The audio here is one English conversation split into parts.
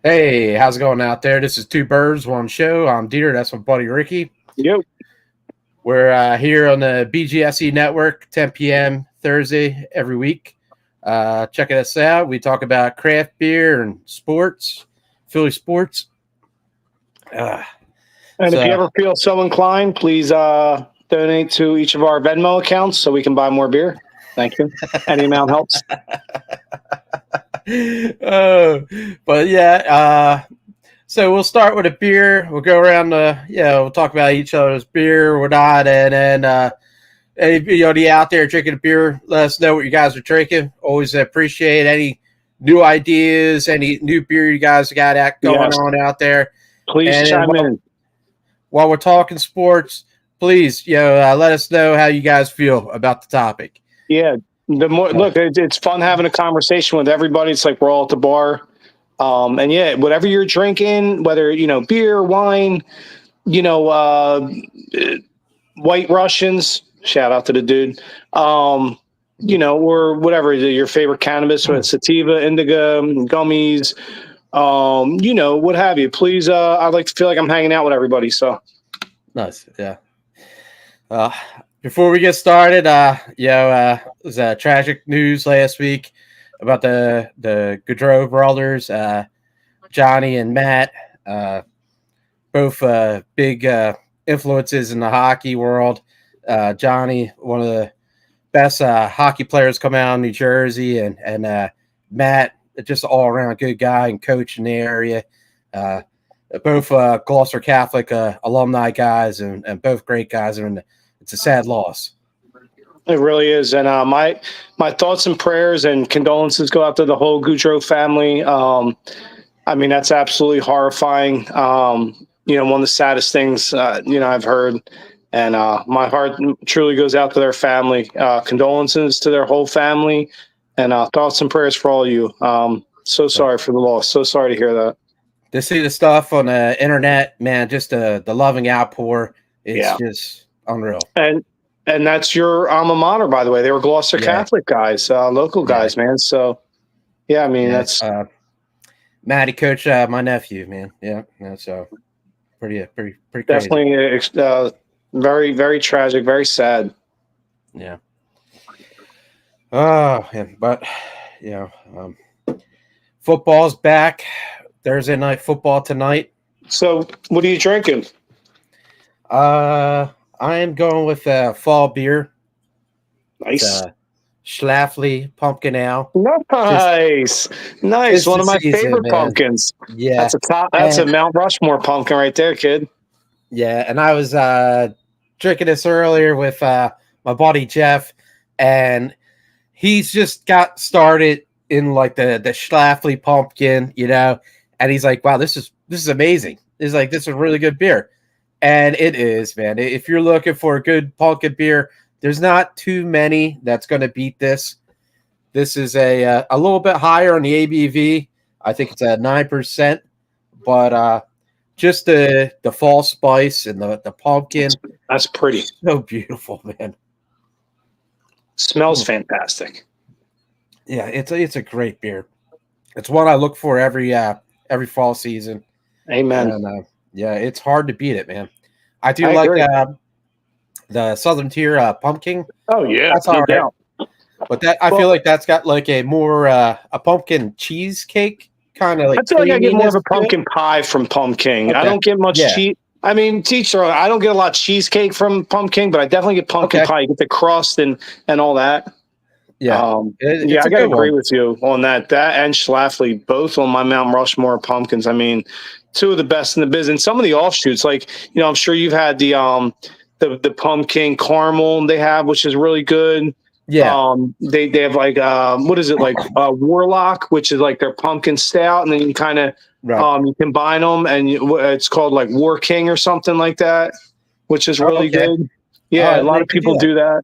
Hey, how's it going out there? This is Two Birds, One Show. I'm DeeTer. That's my buddy Ricky. Yep. We're here on the BGSE network, 10 p.m. Thursday every week. Check us out. We talk about craft beer and sports, Philly sports. And if you ever feel so inclined, please donate to each of our Venmo accounts so we can buy more beer. Thank you. Any amount helps. But yeah, so we'll start with a beer. We'll go around we'll talk about each other's beer or not, and then anybody out there drinking a beer, let us know what you guys are drinking. Always appreciate any new ideas, any new beer you guys got going on out there. Please chime in. While we're talking sports, please, let us know how you guys feel about the topic. Yeah. Look, it's fun having a conversation with everybody. It's like we're all at the bar. And yeah, whatever you're drinking, whether, beer, wine, White Russians, shout out to the dude, or whatever, your favorite cannabis, whether it's sativa, indica, gummies, what have you. Please, I'd like to feel like I'm hanging out with everybody. So nice. Yeah. Before we get started, it was tragic news last week about the Gaudreau brothers, Johnny and Matt, both big influences in the hockey world. Johnny, one of the best hockey players come out of New Jersey, and Matt, just all around good guy and coach in the area. Both Gloucester Catholic alumni guys, and both great guys. And it's a sad loss. It really is. And my thoughts and prayers and condolences go out to the whole Gaudreau family. That's absolutely horrifying. One of the saddest things, I've heard. And my heart truly goes out to their family. Condolences to their whole family. And thoughts and prayers for all of you. So sorry for the loss. So sorry to hear that. To see the stuff on the internet, man, just the loving outpour. It's just unreal. And that's your alma mater, by the way. They were Gloucester Catholic guys, local guys, man. So, that's Matty coached my nephew, man. Yeah, so pretty crazy. Definitely very, very tragic, very sad. Yeah. But football's back. Thursday night football tonight. So, what are you drinking? I am going with fall beer. Nice. Schlafly pumpkin ale. Nice. One of my favorite pumpkins. Yeah. That's a Mount Rushmore pumpkin right there, kid. Yeah, and I was drinking this earlier with my buddy Jeff, and he's just got started in like the Schlafly pumpkin, and he's like, wow, this is amazing. He's like, this is a really good beer. And it is, man. If you're looking for a good pumpkin beer, there's not too many that's going to beat this. This is a little bit higher on the ABV. I think it's at 9%. But just the fall spice and the pumpkin. That's pretty. So beautiful, man. Smells fantastic. Yeah, it's a great beer. It's one I look for every fall season. Amen. And, it's hard to beat it, man. I do like the Southern Tier pumpkin. Oh yeah, that's all right. But I feel like that's got like a more a pumpkin cheesecake kind of like. I feel like I get more of a pumpkin pie from pumpkin. Okay. I don't get much cheese. I mean, teacher, I don't get a lot of cheesecake from pumpkin, but I definitely get pumpkin pie. You get the crust and all that. Yeah, I gotta agree with you on that. That and Schlafly, both on my Mount Rushmore pumpkins. I mean, two of the best in the business. And some of the offshoots, like I'm sure you've had the pumpkin caramel they have, which is really good. Yeah. They have like what is it, like Warlock, which is like their pumpkin stout, and then you kind of you combine them, and it's called like War King or something like that, which is really good. Yeah, a lot of people do that.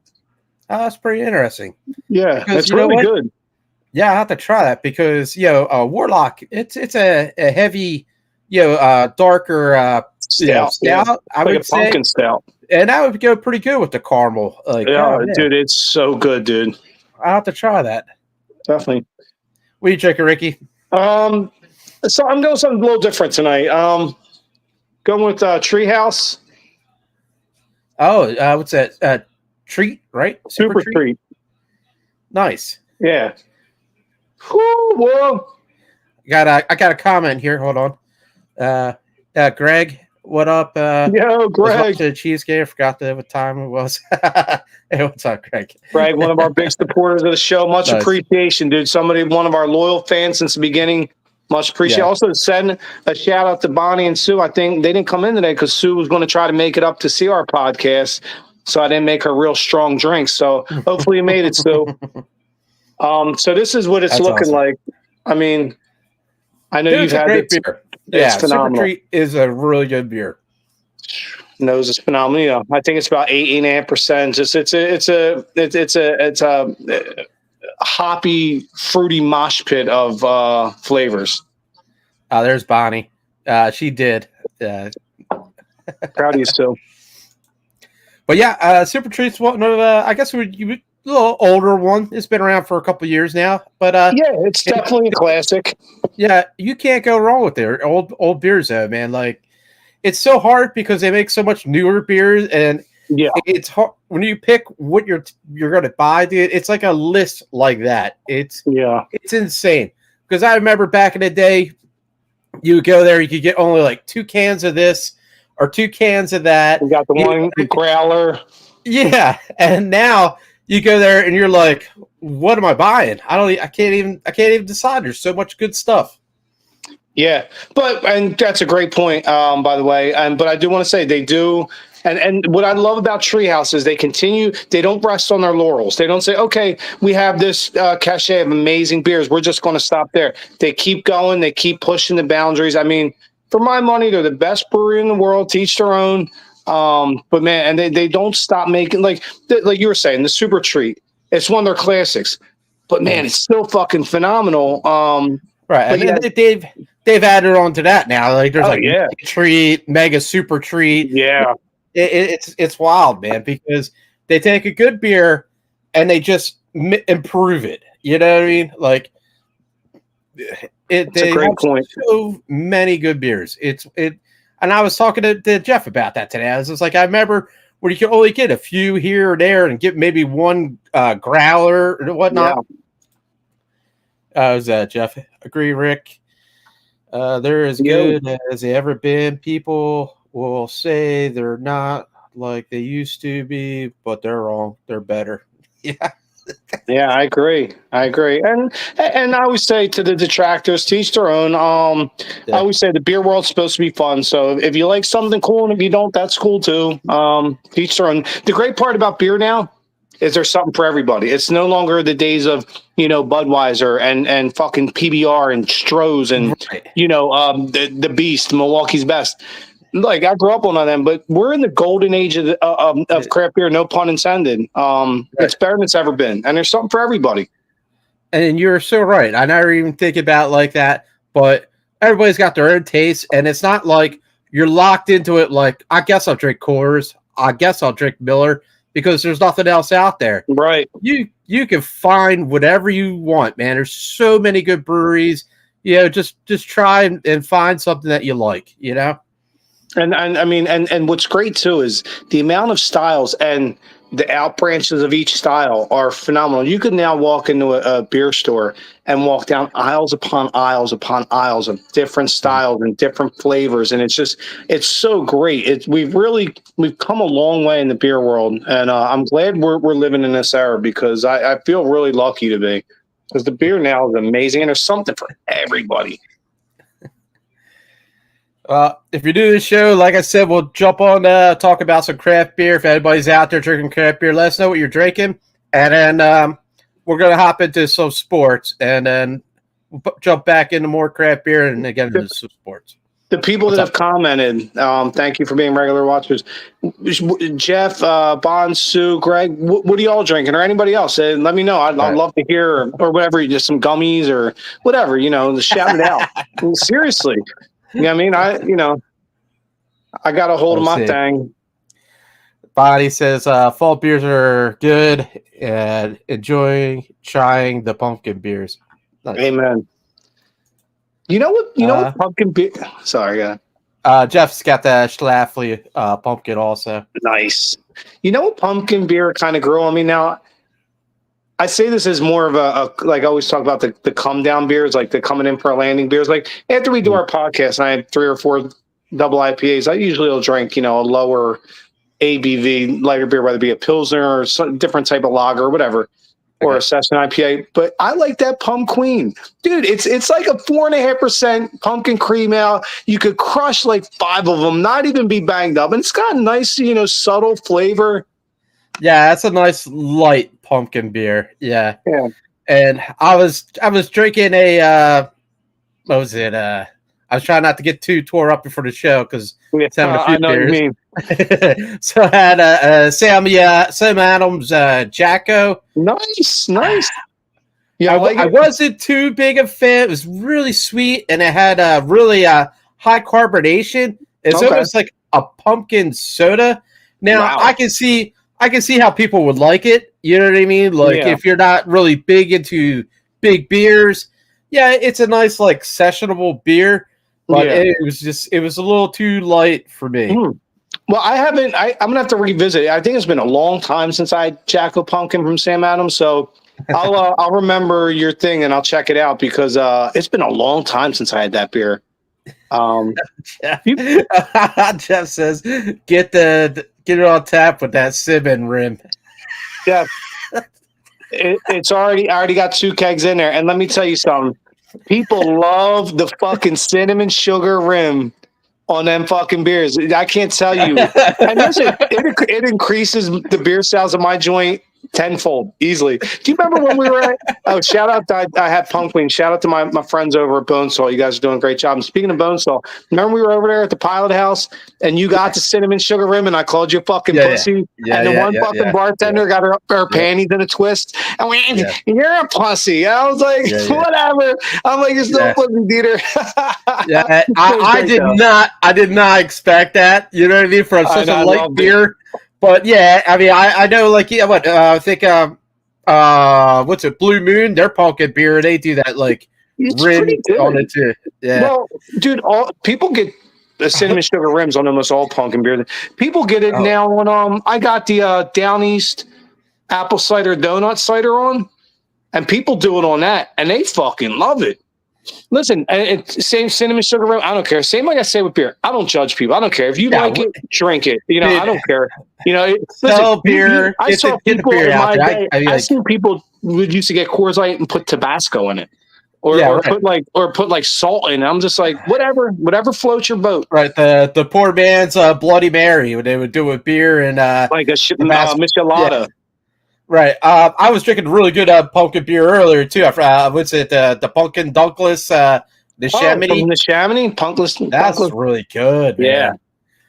Oh, that's pretty interesting. Yeah, it's really good. Yeah, I have to try that because Warlock, it's a heavy, darker stout. I would like say pumpkin stout, and that would go pretty good with the caramel. Like, dude, it's so good, dude. I have to try that. Definitely. What are you drinking, Ricky? So I'm doing something a little different tonight. Going with Treehouse. Oh, what's that? Treat, right? Super treat. Nice. Yeah. Whoa. I got a comment here. Hold on. Greg, what up? Yo, Greg. The cheesecake. I forgot what time it was. Hey, what's up, Greg? Greg, one of our big supporters of the show. Much Nice. appreciation, dude. One of our loyal fans since the beginning. Much appreciate. Yeah. Also, send a shout out to Bonnie and Sue. I think they didn't come in today because Sue was going to try to make it up to see our podcast, so I didn't make her real strong drink. So hopefully you made it, Sue. So this is what it's looking like. I mean, I know you've had great beer. It's phenomenal. Super Treat is a really good beer. Nose is phenomenal. You know, I think it's about 8.5%. Just it's a hoppy, fruity mosh pit of flavors. Oh, there's Bonnie. She did. Proud of you, still. But yeah, Super Treat's one of I guess a little older one. It's been around for a couple years now, but yeah, it's definitely a classic. Yeah, you can't go wrong with their old beers, though, man. Like, it's so hard because they make so much newer beers, and yeah, it's hard when you pick what you're going to buy, dude. It's like a list like that. It's insane. Because I remember back in the day, you would go there, you could get only like 2 cans of this or 2 cans of that. We got the growler. Yeah, and now you go there and you're like, what am I buying? I can't even decide. There's so much good stuff. Yeah, and that's a great point, by the way. But I do want to say they do. And what I love about Treehouse is they don't rest on their laurels. They don't say, okay, we have this cachet of amazing beers. We're just going to stop there. They keep going. They keep pushing the boundaries. I mean, for my money, they're the best brewery in the world. To each their own. But man, and they don't stop making, like you were saying, the Super Treat. It's one of their classics. But man, it's still fucking phenomenal. Right. And they've added on to that now. Like there's Mega Treat, Mega Super Treat. Yeah. It's wild, man, because they take a good beer and they just improve it. You know what I mean? Like That's a great point. So many good beers. And I was talking to Jeff about that today. I was just like, I remember where you could only get a few here or there and get maybe one growler or whatnot. Yeah. Was that Jeff? Agree, Rick? They're as good as they ever been. People will say they're not like they used to be, but they're wrong. They're better. Yeah. Yeah, I agree. And I always say to the detractors, teach their own. I always say the beer world's supposed to be fun. So if you like something cool and if you don't, that's cool too. Teach their own. The great part about beer now is there's something for everybody. It's no longer the days of, Budweiser and fucking PBR and Stroh's and, the Beast, Milwaukee's Best. Like, I grew up on them, but we're in the golden age of craft beer, no pun intended. It's better than it's ever been, and there's something for everybody. And you're so right. I never even think about it like that, but everybody's got their own taste, and it's not like you're locked into it like, I guess I'll drink Coors, I guess I'll drink Miller, because there's nothing else out there. Right. You can find whatever you want, man. There's so many good breweries. Just try and find something that you like, And I mean, and what's great too is the amount of styles and the out branches of each style are phenomenal. You can now walk into a beer store and walk down aisles upon aisles upon aisles of different styles and different flavors, and it's so great. We've come a long way in the beer world, and I'm glad we're living in this era because I feel really lucky to be, because the beer now is amazing and there's something for everybody. If you're doing the show, like I said, we'll jump on talk about some craft beer. If anybody's out there drinking craft beer, let us know what you're drinking. And then we're going to hop into some sports. And then we'll jump back into more craft beer and again into some sports. The people that have commented, thank you for being regular watchers. Jeff, Bond, Sue, Greg, what are y'all drinking? Or anybody else? Let me know. I'd love to hear, or whatever, just some gummies or whatever, shout it out. Seriously. Yeah, I mean, I got a hold of my thing. Bonnie says fall beers are good and enjoy trying the pumpkin beers. Nice. Amen. You know what? You know what pumpkin beer? Sorry, Jeff's got the Schlafly pumpkin also. nice. You know what pumpkin beer kind of grew on me now? I say this as more of a like I always talk about the come down beers, like the coming in for a landing beers. Like after we do our podcast and I have 3 or 4 double IPAs, I usually will drink, a lower ABV lighter beer, whether it be a Pilsner or some different type of lager or whatever, or a session IPA. But I like that Pump Queen. Dude, it's like a 4.5% pumpkin cream ale. You could crush like 5 of them, not even be banged up. And it's got a nice, subtle flavor. Yeah, that's a nice light pumpkin beer. Yeah. And I was drinking a what was it? I was trying not to get too tore up before the show because I know what you mean. So I had Sam Adams Jacko. Nice. Yeah, I wasn't too big a fan. It was really sweet and it had really high carbonation. It's almost like a pumpkin soda. Now I can see how people would like it. You know what I mean? Like if you're not really big into big beers, it's a nice like sessionable beer. But it was a little too light for me. Well, I'm gonna have to revisit it. I think it's been a long time since I had Jacko Pumpkin from Sam Adams, so I'll remember your thing and I'll check it out because it's been a long time since I had that beer. Jeff says, get it on tap with that cinnamon rim. Yeah, it's I already got 2 kegs in there, and let me tell you something. People love the fucking cinnamon sugar rim on them fucking beers. I can't tell you. And listen, it increases the beer sales of my joint tenfold easily. Do you remember when we were at, shout out, I had Pumpkin. Shout out to my friends over at Bonesaw. You guys are doing a great job. And speaking of Bonesaw, remember we were over there at the Pilot House and you got the cinnamon sugar rim and I called you a fucking pussy. And the one fucking bartender got her panties in a twist. And we, you're a pussy. And I was like, whatever. I'm like, you're still a pussy, DeeTer. I did not expect that. You know what I mean? From such a light beer. But I mean, I know, like, I think, what's it, Blue Moon? Their pumpkin beer, they do that, like, rim on it too. Yeah. Well, dude, people get the cinnamon sugar rims on almost all pumpkin beer. People get it now on. I got the Down East apple cider donut cider on, and people do it on that, and they fucking love it. Listen, same cinnamon sugar rim. I don't care. Same like I say with beer. I don't judge people. I don't care if you like it, drink it. I don't care. Listen, beer. I saw people in my day. I seen people would used to get Coors Light and put Tabasco in it, or put like salt in it. I'm just like, whatever floats your boat. Right. The poor man's Bloody Mary. When they would do with beer and like a michelada. Yeah. Right. I was drinking really good pumpkin beer earlier too. What's it? The Pumpkin Dunkless, the Chamonix. From the Chamonix, Punkless. That's really good. Man. Yeah.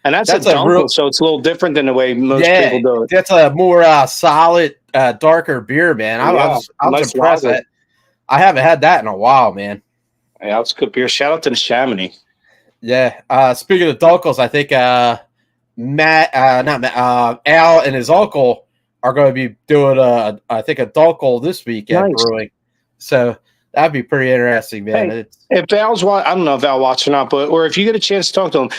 And that's a Dunkel, so it's a little different than the way most people do it. That's a more solid, darker beer, man. I was impressed. I haven't had that in a while, man. Yeah, it's good beer. Shout out to the Chamonix. Yeah. Speaking of Dunkels, I think Al and his uncle are going to be doing I think a Dunkel this week at brewing. So that'd be pretty interesting, man. Hey, if Val's I don't know if Val watched or not, or if you get a chance to talk to them,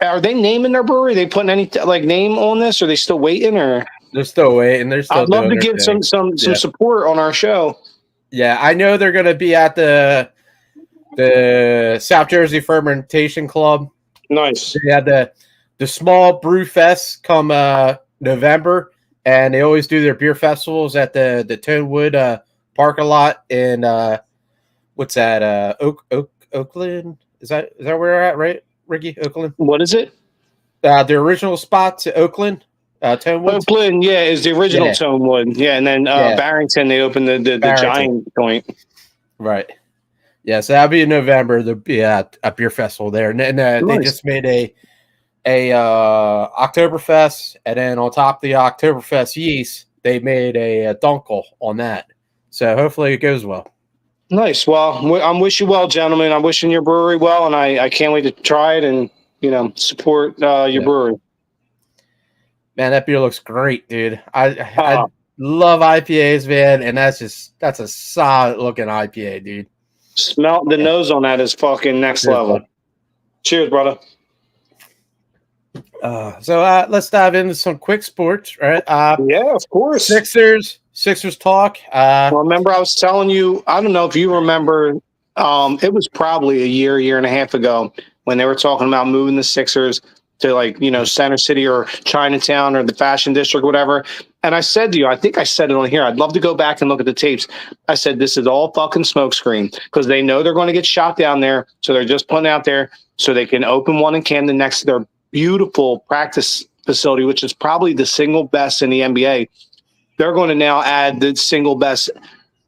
are they naming their brewery? Are they putting any name on this? Or are they still waiting? Or they're still waiting. I'd love to give some support on our show. Yeah, I know they're going to be at the South Jersey Fermentation Club. Nice. They had the small brew fest come November. And they always do their beer festivals at the Tonewood parking lot in what's that? Oakland? Is that where we're at, right, Ricky? Oakland? What is it? The original spot's Oakland, Tonewood. Oakland, is the original Tonewood. Yeah, and then Barrington, they opened the giant joint. Right. Yeah, so that'll be in November. There'll be a beer festival there, and they just made a Oktoberfest, and then on top of the Oktoberfest yeast, they made a Dunkel on that. So hopefully it goes well. Nice. Well, I'm wishing you well, gentlemen. I'm wishing your brewery well, and I can't wait to try it and support your brewery. Man, that beer looks great, dude. I love IPAs, man, and that's a solid looking IPA, dude. Smell the nose on that is fucking next level. Bud. Cheers, brother. So let's dive into some quick sports, right? Yeah, of course. Sixers talk. Well, remember, I was telling you, I don't know if you remember, it was probably a year and a half ago when they were talking about moving the Sixers to, like, you know, Center City or Chinatown or the Fashion District, whatever. And I said to you, I think I said it on here, I'd love to go back and look at the tapes. I said, this is all fucking smokescreen because they know they're going to get shot down there. So they're just putting out there so they can open one in Camden next to their beautiful practice facility, which is probably the single best in the NBA. They're going to now add the single best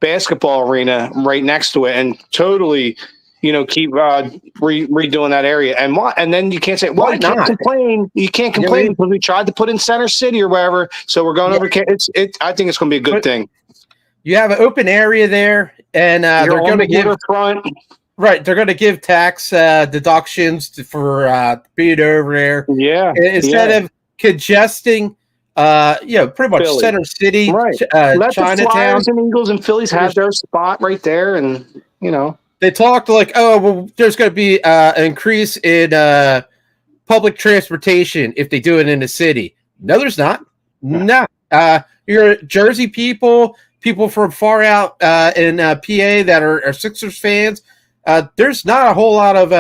basketball arena right next to it and totally, you know, keep redoing that area. And then you can't say, well, you can't complain. You can't complain because we tried to put in Center City or wherever. So we're going over. I think it's going to be a good thing. You have an open area there, and they're going to give front. Right, they're going to give tax deductions for being over there. Yeah, instead of congesting, pretty much Philly. Center City, right? Let Chinatown. The Flyers and Eagles and Phillies have their spot right there, and you know they talked like, oh, well, there's going to be an increase in public transportation if they do it in the city. No, there's not. No, you're Jersey people from far out in PA that are Sixers fans. There's not a whole lot of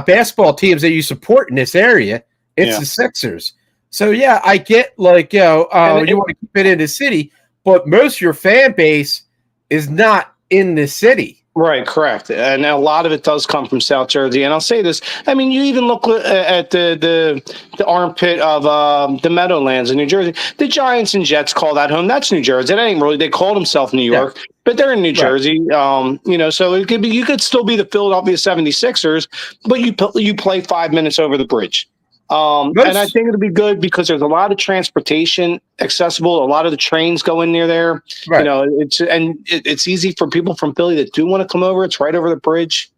basketball teams that you support in this area. It's the Sixers. So, yeah, I get, like, you want to keep it in the city, but most of your fan base is not in the city. Right, correct. And a lot of it does come from South Jersey. And I'll say this. I mean, you even look at the armpit of the Meadowlands in New Jersey. The Giants and Jets call that home. That's New Jersey. That ain't really – they call themselves New York. Yeah. But they're in New Jersey, so it could be. You could still be the Philadelphia 76ers, but you play 5 minutes over the bridge. And I think it'll be good because there's a lot of transportation accessible. A lot of the trains go in near there. Right. You know, it's easy for people from Philly that do want to come over. It's right over the bridge.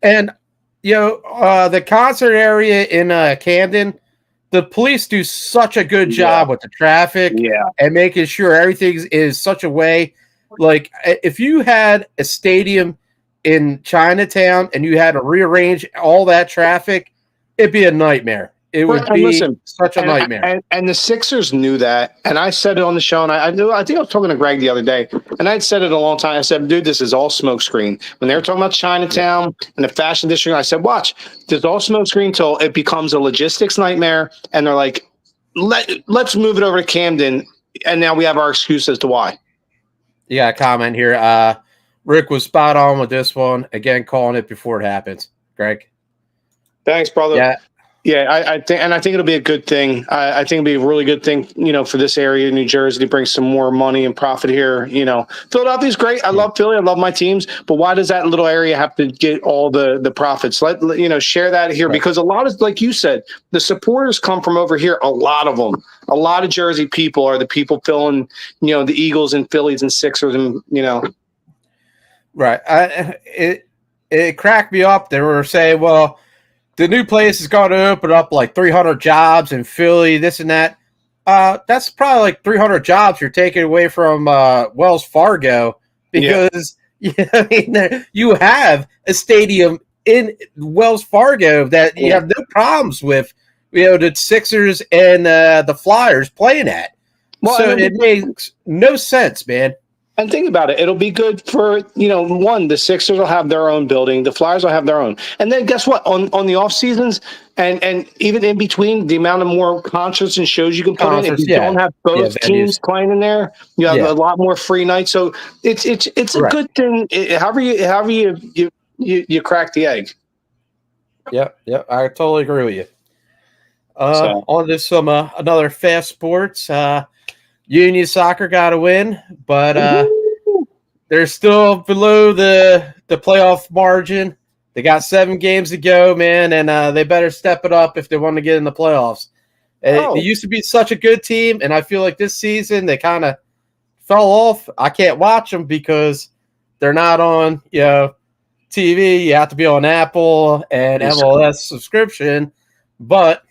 And the concert area in Camden, the police do such a good job with the traffic and making sure everything is such a way. Like, if you had a stadium in Chinatown and you had to rearrange all that traffic, it'd be a nightmare. It would be such a nightmare. And the Sixers knew that. And I said it on the show, and I think I was talking to Greg the other day, and I'd said it a long time. I said, dude, this is all smokescreen. When they were talking about Chinatown and the Fashion District, I said, watch, this is all smokescreen until it becomes a logistics nightmare. And they're like, let's move it over to Camden. And now we have our excuse as to why. You got a comment here. Rick was spot on with this one. Again, calling it before it happens. Greg. Thanks, brother. Yeah, I think it'll be a good thing. I think it'll be a really good thing, for this area, New Jersey, to bring some more money and profit here. Philadelphia's great. I love Philly. I love my teams. But why does that little area have to get all the profits? Share that here because a lot of, like you said, the supporters come from over here. A lot of them. A lot of Jersey people are the people filling, the Eagles and Phillies and Sixers and. Right. It cracked me up. They were saying, well, the new place is going to open up like 300 jobs in Philly, this and that. That's probably like 300 jobs you're taking away from Wells Fargo because you have a stadium in Wells Fargo that you have no problems with, the Sixers and the Flyers playing at. Well, so it makes no sense, man. And think about it. It'll be good for, the Sixers will have their own building. The Flyers will have their own. And then guess what? On the off seasons and even in between, the amount of more concerts and shows you can put in. If you don't have both teams playing in there, you have a lot more free nights. So it's a good thing. However you crack the egg. Yep. I totally agree with you. On to some another fast sports. Union Soccer got a win, but they're still below the playoff margin. They got 7 games to go, man, and they better step it up if they want to get in the playoffs. They used to be such a good team, and I feel like this season they kind of fell off. I can't watch them because they're not on TV. You have to be on Apple and MLS subscription, but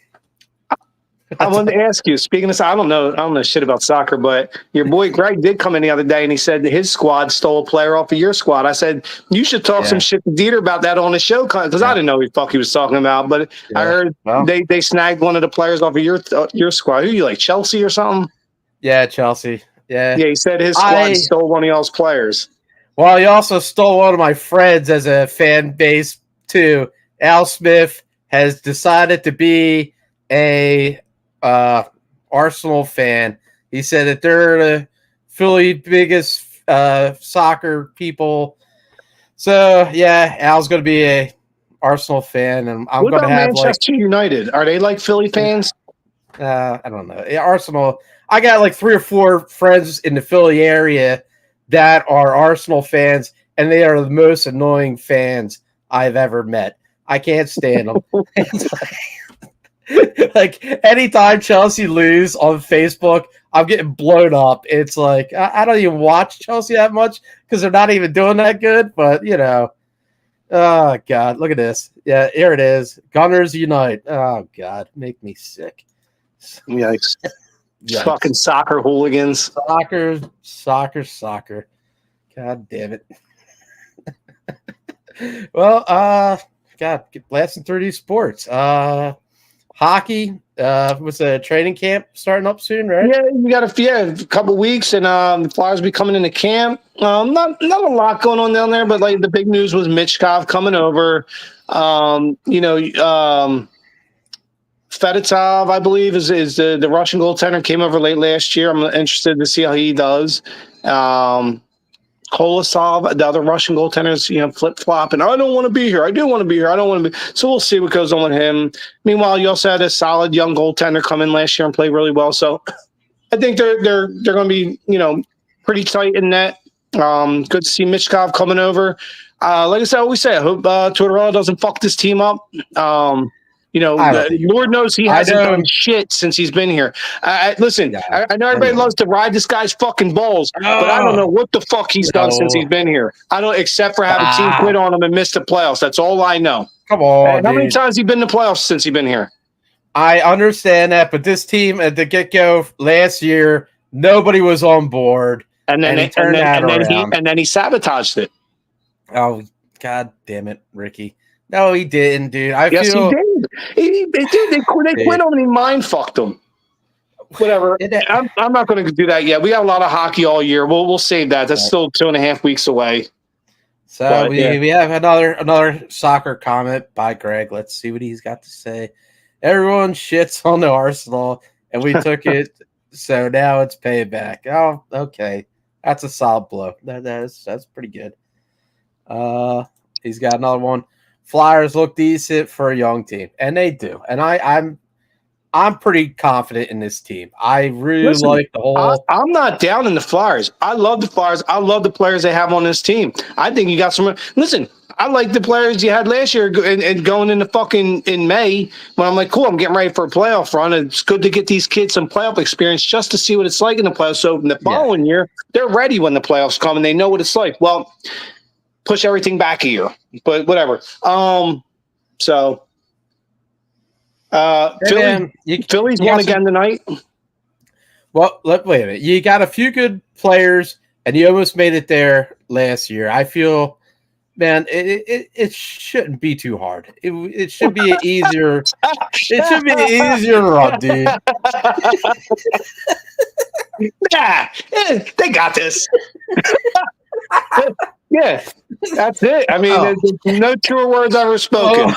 I wanted to ask you, speaking of, I don't know shit about soccer, but your boy Greg did come in the other day and he said that his squad stole a player off of your squad. I said, you should talk some shit to DeeTer about that on the show, because I didn't know what the fuck he was talking about, but I heard they snagged one of the players off of your squad. Who you like, Chelsea or something? Yeah, Chelsea. Yeah. Yeah, he said his squad stole one of y'all's players. Well, he also stole one of my friends as a fan base, too. Al Smith has decided to be a Arsenal fan. He said that they're the Philly biggest soccer people. So, yeah, Al's going to be a Arsenal fan, and I'm going to have Manchester United. Are they like Philly fans? I don't know. Arsenal. I got like 3 or 4 friends in the Philly area that are Arsenal fans, and they are the most annoying fans I've ever met. I can't stand them. Like anytime Chelsea lose on Facebook, I'm getting blown up. It's like I don't even watch Chelsea that much because they're not even doing that good. But oh god, look at this. Yeah, here it is. Gunners unite. Oh god, make me sick. Yikes. Fucking soccer hooligans. Soccer. God damn it. Well, God, blasting through these sports. Hockey was a training camp starting up soon, right? Yeah, we got a couple weeks, and the Flyers will be coming into camp. Not a lot going on down there, but like the big news was Michkov coming over. Fedotov, I believe, is the Russian goaltender, came over late last year. I'm interested to see how he does. Kolosov, the other Russian goaltenders, flip-flop, and I don't want to be here. I do want to be here. I don't want to be. So we'll see what goes on with him. Meanwhile, you also had a solid young goaltender come in last year and play really well. So I think they're going to be, pretty tight in net. Good to see Michkov coming over. Like I said, I always say, I hope Tortorella doesn't fuck this team up. Lord knows he hasn't done shit since he's been here. Listen, I know everybody loves to ride this guy's fucking balls, but I don't know what the fuck he's done since he's been here. I don't, except for having team quit on him and missed the playoffs. That's all I know. Come on, how many times has he been in the playoffs since he's been here? I understand that, but this team at the get-go last year, nobody was on board, and then he sabotaged it. Oh, god damn it, Ricky. No, he didn't, dude. He did. They quit him and he mind fucked him. Whatever. I'm not going to do that yet. We got a lot of hockey all year. We'll save that. That's still 2.5 weeks away. So we have another soccer comment by Greg. Let's see what he's got to say. Everyone shits on the Arsenal, and we took it, so now it's payback. Oh, okay. That's a solid blow. That's pretty good. He's got another one. Flyers look decent for a young team, and they do. And I'm pretty confident in this team. I really like the whole. I'm not down in the Flyers. I love the Flyers. I love the players they have on this team. I think you got some. Listen, I like the players you had last year and going into fucking in May when I'm like, cool, I'm getting ready for a playoff run. And it's good to get these kids some playoff experience just to see what it's like in the playoffs. So in the following year, they're ready when the playoffs come and they know what it's like. Well, push everything back a year, but whatever. Phillies won again tonight. Well, wait a minute. You got a few good players, and you almost made it there last year. I feel, man, it shouldn't be too hard. It should be an easier. It should be an easier run, dude. Yeah, they got this. Yeah, that's it. I mean, there's no truer words ever spoken.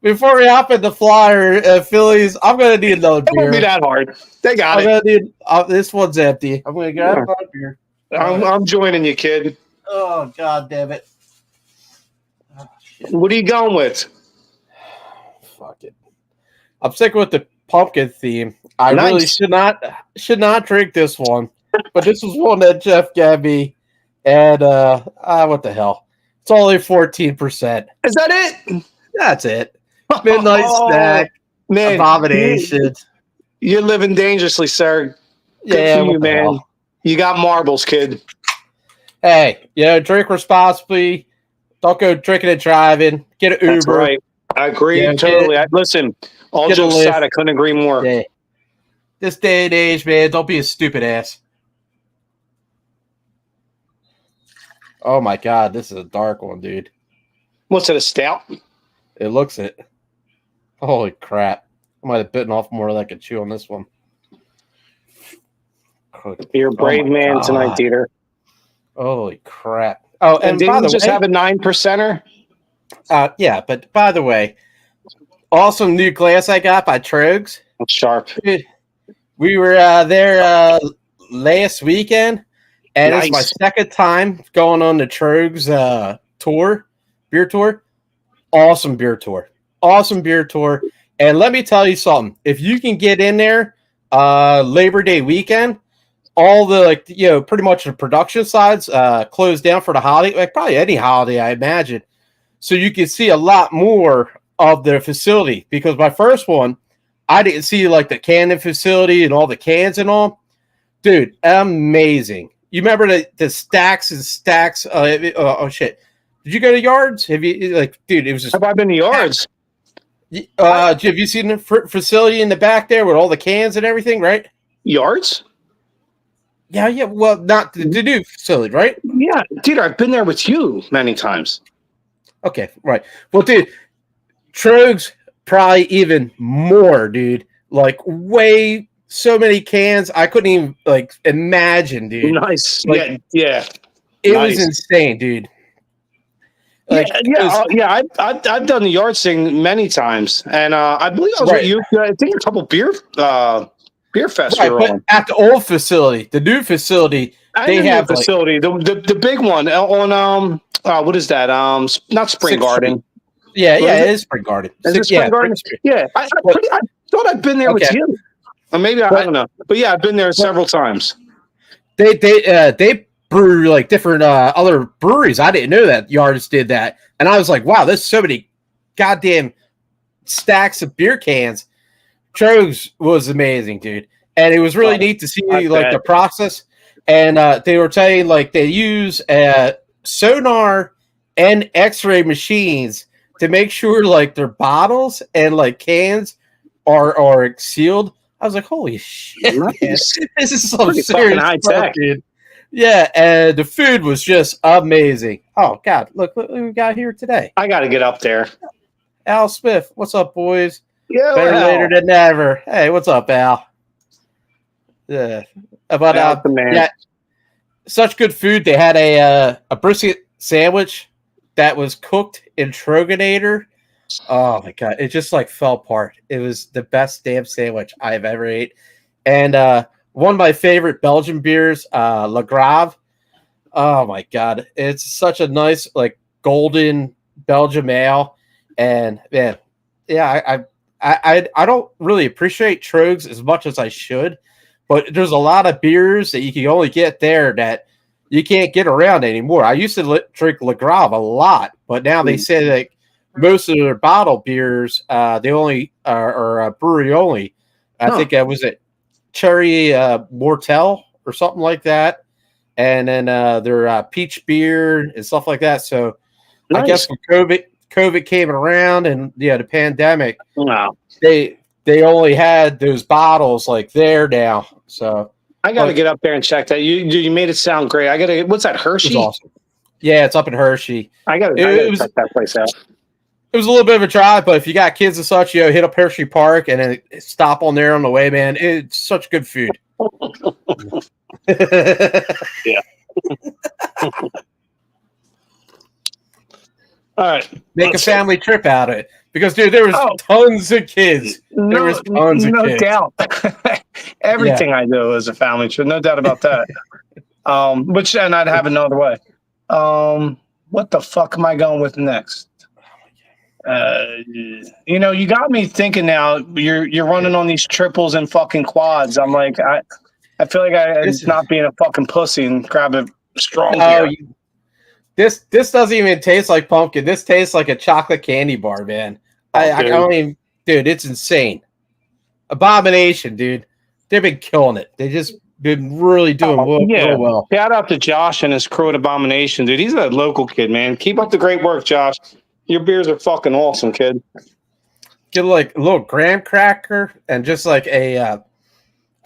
Before we hop in the Flyer Phillies, I'm going to need another beer. It won't be that hard. They got it. I'm gonna need, this one's empty. I'm going to grab another beer. I'm joining you, kid. Oh, God damn it. Oh, what are you going with? Fuck it. I'm sticking with the pumpkin theme. I really should not drink this one. But this was one that Jeff gave me, and what the hell? It's only 14%. Is that it? That's it. Midnight snack, man, abomination. You're living dangerously, sir. Good for you, man. Hell? You got marbles, kid. Hey, drink responsibly. Don't go drinking and driving. Get an Uber. That's right. I agree totally. Listen, all jokes aside, I couldn't agree more. Yeah. This day and age, man, don't be a stupid ass. Oh my god, this is a dark one, dude. What's it, a stout? It looks it. Holy crap. I might have bitten off more than I could chew on this one. You're a brave man tonight, DeeTer. Holy crap. Oh, and didn't you just have a 9%er? Yeah, but by the way, awesome new glass I got by Trogs. That's sharp. We were there last weekend, and It's my second time going on the Trogs beer tour. Awesome beer tour. And let me tell you something. If you can get in there Labor Day weekend, all the pretty much the production sides closed down for the holiday, like probably any holiday, I imagine. So you can see a lot more of the facility, because my first one, I didn't see like the canning facility and all the cans and all. Dude, amazing. You remember the stacks and stacks? Oh shit. Did you go to Yards? Have you dude, it was just. Have I been to Yards? Have you seen the facility in the back there with all the cans and everything, right? Yards? Yeah. Well, not the new facility, right? Yeah, DeeTer, I've been there with you many times. Okay, right. Well, dude, Trogs probably even more, dude. Like so many cans, I couldn't even imagine, dude. Nice. Yeah. It was insane, dude. I've done the Yards thing many times, and I believe I was with you. I think a couple beer fests. Right, but at the old facility, the new facility, they have facility, the big one on what is that? Not Spring Garden. Yeah, it is Spring Garden. Is it Spring Garden? Yeah, I thought I'd been there with you, or maybe I don't know. But yeah, I've been there several times. They brew like different other breweries. I didn't know that Yards did that, and I was like, wow, there's so many goddamn stacks of beer cans. Trogs was amazing, dude, and it was really neat to see the process. And they were saying they use sonar and X-ray machines to make sure their bottles and cans are sealed. I was like, holy shit, nice. This is some serious high tech, dude. Yeah, and the food was just amazing. Oh God, look what we got here today. I got to get up there. Al Smith, what's up, boys? Yeah, better later than never. Hey, what's up, Al? Yeah, such good food. They had a brisket sandwich that was cooked in Troganator. Oh my God, it just fell apart. It was the best damn sandwich I've ever ate. And one of my favorite Belgian beers, La Grave. Oh my God, it's such a nice golden Belgian ale. And man, yeah, I don't really appreciate Trogs as much as I should, but there's a lot of beers that you can only get there that you can't get around anymore. I used to drink La Grave a lot, but now they say most of their bottle beers, they only are brewery only. I think that was it. Cherry Mortel or something like that, and then their peach beer and stuff like that. So nice. I guess when COVID came around and the pandemic, they only had those bottles there now. So I got to get up there and check that. You made it sound great. I got to. What's that, Hershey? Awesome. Yeah, it's up in Hershey. I got to check that place out. It was a little bit of a drive, but if you got kids and such, hit up Hershey Park and then stop on there on the way, man. It's such good food. Yeah. All right. Make a family trip out of it. Because, dude, there was tons of kids. There was tons of kids. No doubt. Everything I do is a family trip. No doubt about that. And I'd have it no other way. What the fuck am I going with next? You got me thinking now. You're running on these triples and fucking quads. I'm like, I feel like I'm not being a fucking pussy and grab a strong beer. This doesn't even taste like pumpkin. This tastes like a chocolate candy bar, man. I don't even, dude. It's insane. Abomination, dude. They've been killing it. They just been really doing real well. Shout out to Josh and his crew at Abomination, dude. He's a local kid, man. Keep up the great work, Josh. Your beers are fucking awesome, kid. Get like a little graham cracker and just like a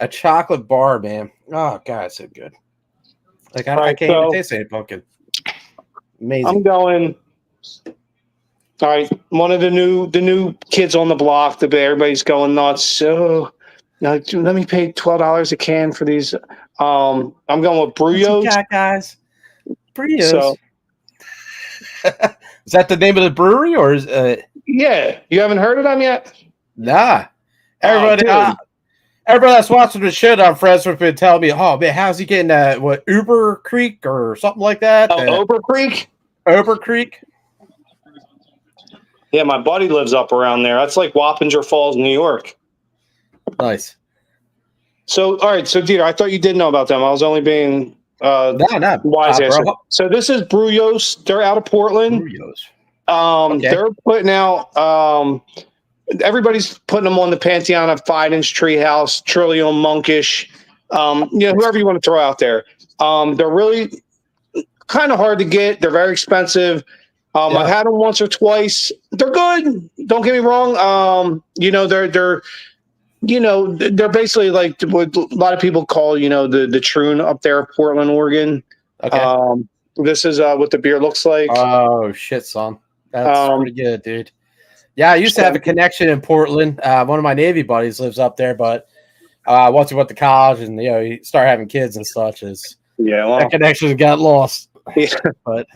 chocolate bar, man. Oh god, it's so good. Like I can't even taste any pumpkin. Amazing. I'm going. All right, one of the new kids on the block. Everybody's going nuts. So, let me pay $12 a can for these. I'm going with Brujos. Guys, Brujos. So, is that the name of the brewery, or is yeah, you haven't heard of them yet? Nah. Everybody that's watching the shit on Friends have been telling me, oh man, how's he getting Uber Creek or something like that? Ober Creek? Ober Creek? Yeah, my buddy lives up around there. That's like Wappinger Falls, New York. Nice. So, all right. So, DeeTer, I thought you did know about them. I was only being wise. So, this is Brujos. They're out of Portland. Brujos. Okay. They're putting out. Everybody's putting them on the Pantheon of Fidens, Treehouse, Trillium, Monkish. Whoever you want to throw out there. They're really kind of hard to get. They're very expensive. I've had them once or twice. They're good. Don't get me wrong. They're basically like what a lot of people call, the Troon up there, Portland, Oregon. Okay. This is what the beer looks like. Oh shit, son. That's pretty good, dude. Yeah, I used to have a connection in Portland. One of my Navy buddies lives up there, but once he went to college and he started having kids and such, that connection got lost. Yeah. But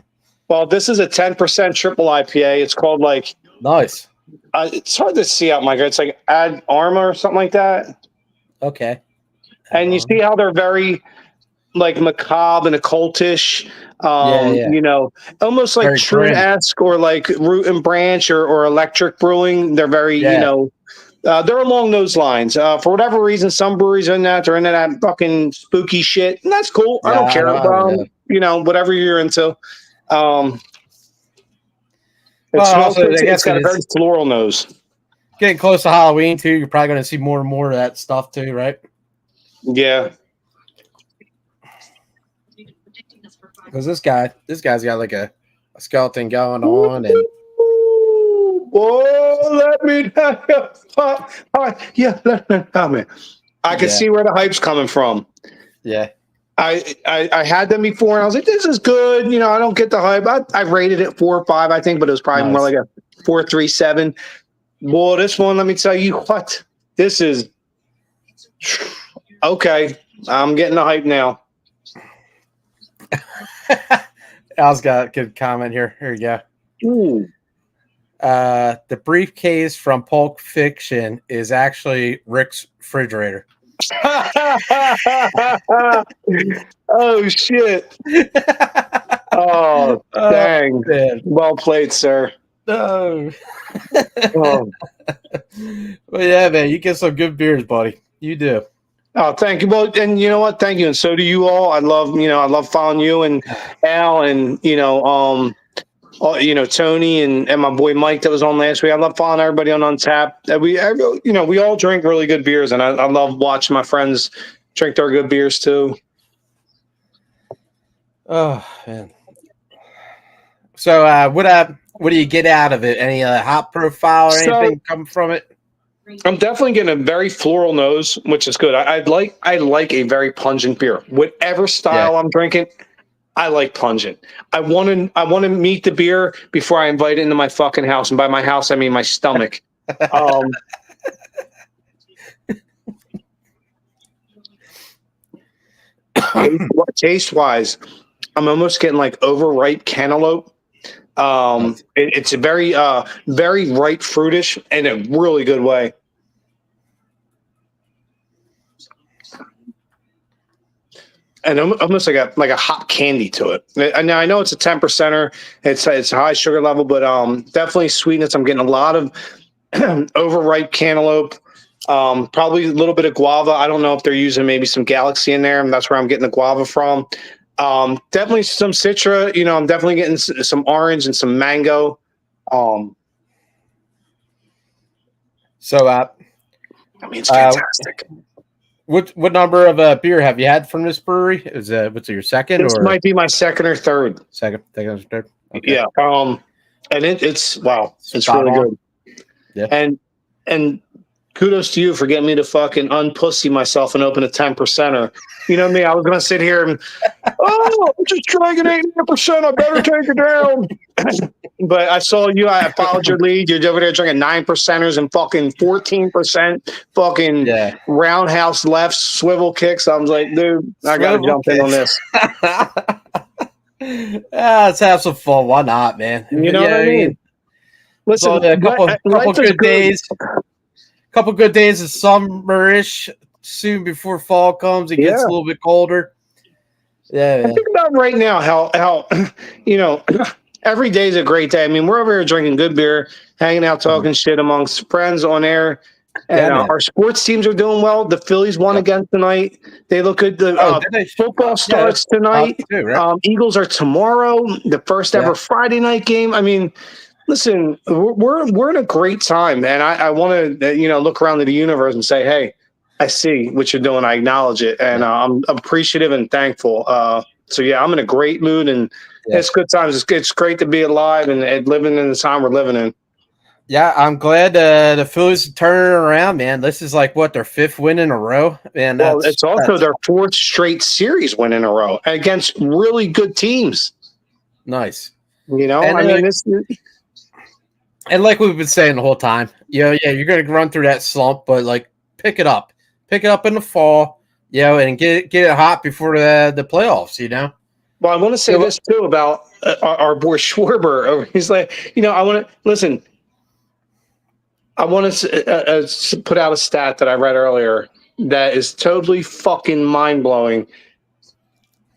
well, this is a 10% triple IPA. It's called nice. It's hard to see out, Mike. It's like Ad Arma or something like that. Okay. And you see how they're very macabre and occultish. Almost like Troon-esque or like Root and Branch or Electric Brewing. They're very, they're along those lines. For whatever reason, some breweries are in that. They're into that fucking spooky shit. And that's cool. I don't care. Whatever you're into. It's got a very floral nose. Getting close to Halloween too, you're probably going to see more and more of that stuff too, right? Yeah. Because this guy's got like a skeleton going on, and let me let me comment. I can see where the hype's coming from. Yeah. I had them before, and I was like, "This is good." I don't get the hype. I rated it 4 or 5, I think, but it was probably more like a 4.37. Boy, this one, let me tell you what, this is okay. I'm getting the hype now. Al's got a good comment here. Here you go. Ooh. The briefcase from Pulp Fiction is actually Rick's refrigerator. Oh shit. Oh dang. Man. Well played, sir. No. Well, yeah, man, you get some good beers, buddy. You do. Oh, thank you. Well, and you know what? Thank you, and so do you all. I love following you and Al and Tony and my boy Mike that was on last week. I love following everybody on Untappd. We all drink really good beers, and I love watching my friends drink their good beers too. Oh man! So what do you get out of it? Any hop profile or anything come from it? I'm definitely getting a very floral nose, which is good. I like a very pungent beer. Whatever style I'm drinking, I like pungent. I want to meet the beer before I invite it into my fucking house, and by my house I mean my stomach. Taste wise, I'm almost getting like overripe cantaloupe. It's a very very ripe fruitish in a really good way. And almost like a hot candy to it. And I know it's a 10%er. It's a high sugar level, but definitely sweetness. I'm getting a lot of overripe cantaloupe. Probably a little bit of guava. I don't know if they're using maybe some Galaxy in there, and that's where I'm getting the guava from. Definitely some Citra. I'm definitely getting some orange and some mango. So, it's fantastic. What number of beer have you had from this brewery? What's your second? This might be my second or third. Second or third. Okay. Yeah. And it's wow, it's Spot really on. good. Yeah. And kudos to you for getting me to fucking unpussy myself and open a 10%er. You know me, I was gonna sit here and I'm just drinking 89%. I better take it down. But I saw you. I followed your lead. You're over there drinking 9%ers and fucking 14%, fucking Yeah. roundhouse left swivel kicks. I was like, dude, I got to jump in on this. Let's have some fun. Why not, man? You know what I mean? Listen, a couple good days. Couple good days of summerish. Soon before fall comes, it gets a little bit colder. Yeah, man. I think about right now how you know every day is a great day. I mean, we're over here drinking good beer, hanging out, talking shit amongst friends on air, and our sports teams are doing well. The Phillies won again tonight. They look good. The football starts tonight. Too, right? Eagles are tomorrow. The first ever Friday night game. I mean, listen, we're in a great time, and I want to look around to the universe and say, hey, I see what you're doing. I acknowledge it, and I'm appreciative and thankful. So yeah, I'm in a great mood, and it's good times. It's great to be alive and living in the time we're living in. Yeah, I'm glad the Phillies are turning around, man. This is like their 5th win in a row, and it's also their 4th straight series win in a row against really good teams. Nice, and, I mean this. And like we've been saying the whole time, you're going to run through that slump, but like pick it up in the fall, and get it hot before the playoffs, Well, I want to say this too about our boy Schwarber. He's like, I want to listen. I want to put out a stat that I read earlier that is totally fucking mind blowing.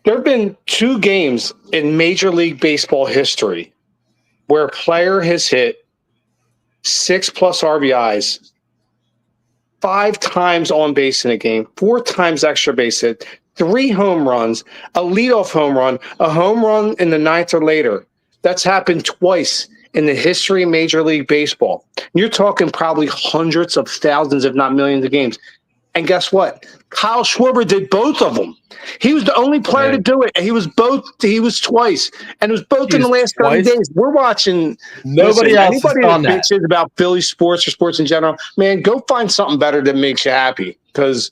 There have been 2 games in Major League Baseball history where a player has hit 6+ RBIs, 5 times on base in a game, 4 times extra base hit, 3 home runs, a leadoff home run, a home run in the 9th or later. That's happened twice in the history of Major League Baseball. You're talking probably hundreds of thousands, if not millions of games. And guess what? Kyle Schwarber did both of them. He was the only player to do it. And he was twice. And it was both in the last 30 days. We're watching. Anybody that bitches about Philly sports or sports in general, man, go find something better that makes you happy. Because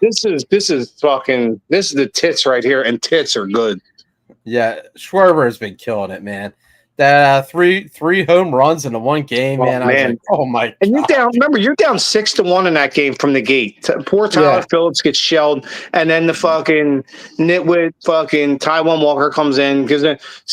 this is the tits right here, and tits are good. Yeah, Schwarber has been killing it, man. That three home runs in the one game, man. I was like, oh my God. And you're down 6-1 in that game from the gate. Poor Tyler Phillips gets shelled, and then the fucking nitwit fucking Taiwan Walker comes in because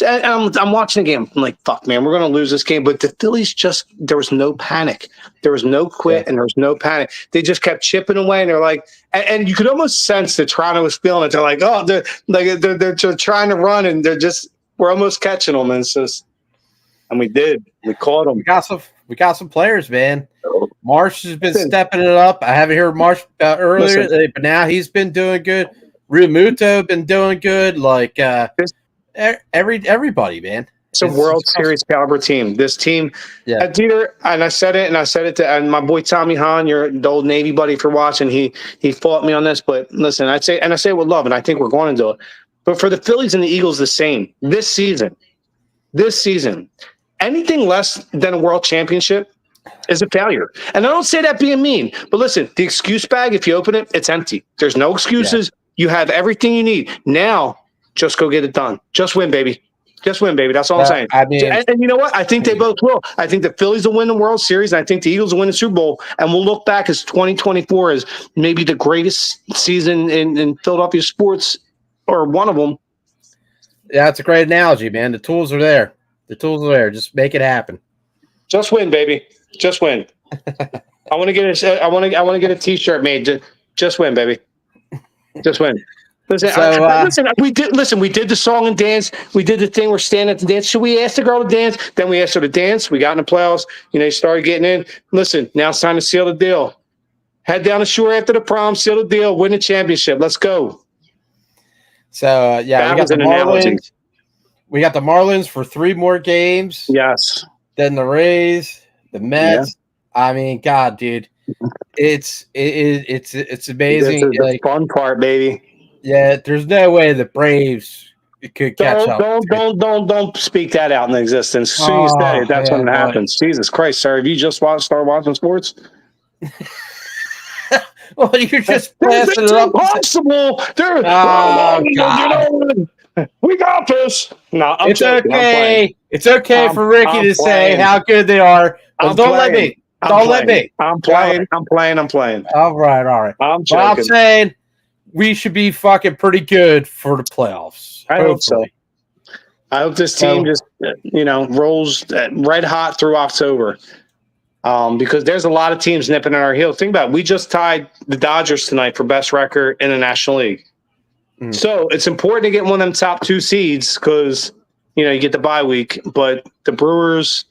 I'm watching the game. I'm like, fuck, man, we're gonna lose this game. But the Phillies there was no panic, there was no quit, and there was no panic. They just kept chipping away, and they're like, and you could almost sense that Toronto was feeling it. They're like, oh, they're trying to run, and we're almost catching them, and it's just. And we did. We caught them. We got some players, man. Marsh has been stepping it up. I haven't heard Marsh earlier, but now he's been doing good. Ryumuto been doing good. Like everybody, man. It's a World Series caliber team. This team, DeeTer, and I said it to my boy Tommy Hahn, your old Navy buddy, for watching. He fought me on this, but listen, I say it with love, and I think we're going to do it. But for the Phillies and the Eagles, the same this season. Anything less than a world championship is a failure. And I don't say that being mean, but listen, the excuse bag, if you open it, it's empty. There's no excuses. You have everything you need. Now, just go get it done. Just win, baby. Just win, baby. That's all I'm saying. I mean, and you know what? I think they both will. I think the Phillies will win the World Series, and I think the Eagles will win the Super Bowl. And we'll look back as 2024 as maybe the greatest season in Philadelphia sports, or one of them. Yeah, it's a great analogy, man. The tools are there. Just make it happen. Just win, baby. Just win. I want to get a T-shirt made. Just win, baby. Just win. Listen, we did the song and dance. We did the thing. We're standing at the dance. Should we ask the girl to dance? Then we asked her to dance. We got in the playoffs. You started getting in. Listen, now it's time to seal the deal. Head down the shore after the prom, seal the deal, win the championship. Let's go. So we got the Marlins. We got the Marlins for 3 more games. Yes. Then the Rays, the Mets. Yeah. I mean, God, dude, it's amazing. This is the fun part, baby. Yeah, there's no way the Braves it could catch up. Don't speak that out in existence. As soon as you say it, that's when it happens. Jesus Christ, sir! Have you just started watching sports? Well, you're just passing it up. Impossible. We got this. No, I'm it's joking. okay. It's okay for Ricky to say how good they are. But don't let me. I'm playing. All right. I'm joking. Well, I'm saying we should be fucking pretty good for the playoffs. I hope so. I hope this team just rolls red hot through October. Because there's a lot of teams nipping at our heels. Think about it. We just tied the Dodgers tonight for best record in the National League. So it's important to get one of them top 2 seeds because, you get the bye week. But the Brewers,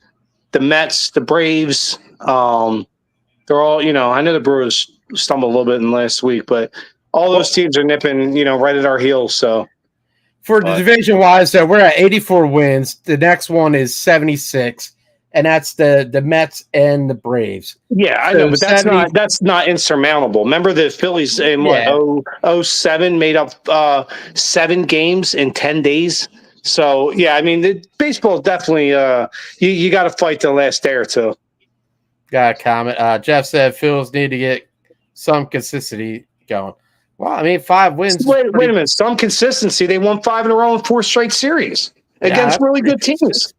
the Mets, the Braves, they're all, I know the Brewers stumbled a little bit in last week, but all those teams are nipping, right at our heels. So for the division-wise, we're at 84 wins. The next one is 76. And that's the Mets and the Braves. Yeah, I know, but that's not insurmountable. Remember the Phillies in 07 made up 7 games in 10 days. So yeah, I mean, baseball is definitely you got to fight the last day or two. Got a comment. Jeff said Phillies need to get some consistency going. Well, I mean, 5 wins. Wait a minute, some consistency. They won 5 in a row in 4 straight series against really good teams.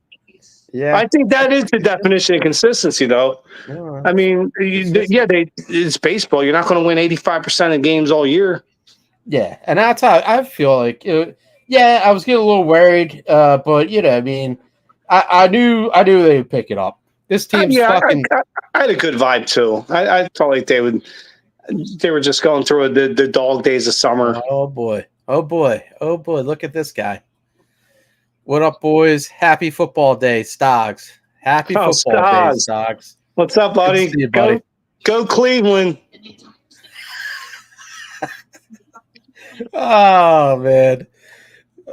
Yeah, I think that is the definition of consistency, though. Yeah. I mean, it's baseball. You're not going to win 85% of games all year. Yeah, and that's how I feel like. I was getting a little worried, but I mean, I knew they would pick it up. This team's fucking. I had a good vibe too. I felt like they were just going through the dog days of summer. Oh boy! Look at this guy. What up, boys? Happy football day, Stoggs. Happy football day, Stoggs. What's up, buddy? Good to see you, buddy. Go Cleveland. Oh man.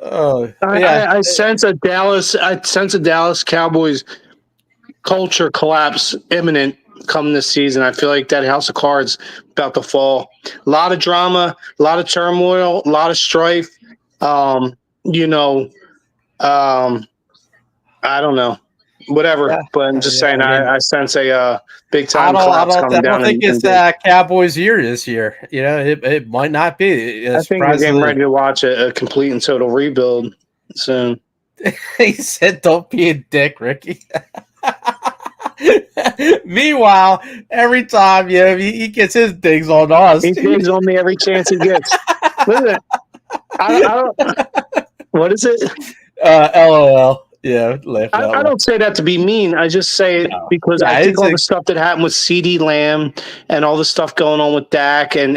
Oh yeah. I sense a Dallas Cowboys culture collapse imminent come this season. I feel like that house of cards about to fall. A lot of drama, a lot of turmoil, a lot of strife. I don't know, whatever. But I'm just saying, I sense a big time collapse coming down. I don't think it's Cowboys' year this year. It might not be. I think we're getting ready to watch a complete and total rebuild soon. He said, "Don't be a dick, Ricky." Meanwhile, every time he gets his digs on us. He digs on me every chance he gets. Listen, I don't. What is it? LOL. Yeah, I don't say that to be mean. I just say it because I think all the stuff that happened with CeeDee Lamb and all the stuff going on with Dak and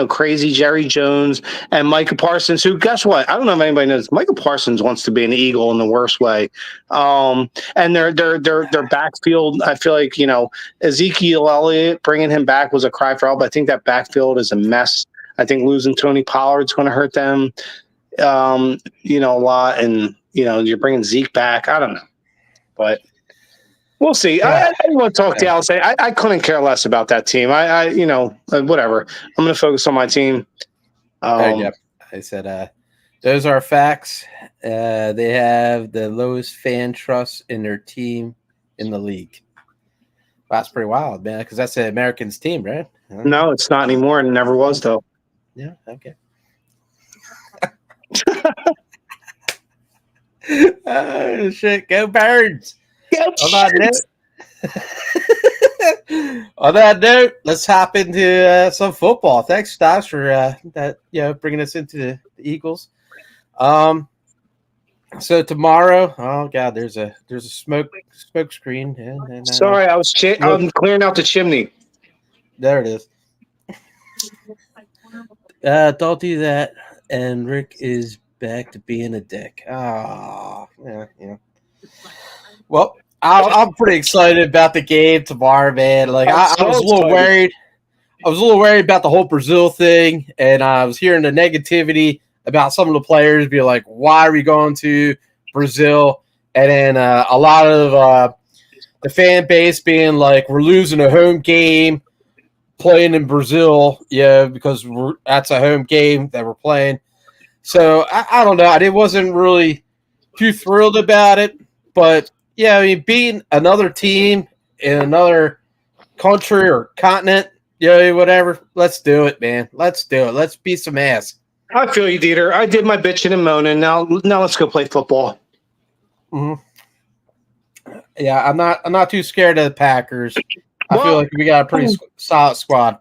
crazy Jerry Jones and Micah Parsons, who, guess what? I don't know if anybody knows. Micah Parsons wants to be an Eagle in the worst way. And their backfield, I feel like, Ezekiel Elliott, bringing him back was a cry for help. I think that backfield is a mess. I think losing Tony Pollard's going to hurt them, a lot. And, you're bringing Zeke back. I don't know, but we'll see. Yeah. I didn't want to talk to Dallas. I couldn't care less about that team. Whatever. I'm going to focus on my team. I said, those are facts. They have the lowest fan trust in their team in the league. Wow, that's pretty wild, man, because that's the Americans team, right? No, it's not anymore, and never was, though. Yeah, okay. Oh, shit. Go Birds. On that note, let's hop into some football. Thanks, Stas, for bringing us into the Eagles. So tomorrow, oh god, there's a smoke screen. And, sorry, I'm clearing out the chimney. There it is. Don't do that. And Rick is back to being a dick. Oh, yeah. Well, I'm pretty excited about the game tomorrow, man. Like I was a little worried. I was a little worried about the whole Brazil thing, and I was hearing the negativity about some of the players being like, "Why are we going to Brazil?" And then a lot of the fan base being like, "We're losing a home game playing in Brazil, because that's a home game that we're playing." So I don't know. I wasn't really too thrilled about it, but yeah, I mean, being another team in another country or continent, whatever. Let's do it, man. Let's do it. Let's beat some ass. I feel you, DeeTer. I did my bitching and moaning. Now let's go play football. Mm-hmm. Yeah, I'm not too scared of the Packers. I feel like we got a pretty solid squad.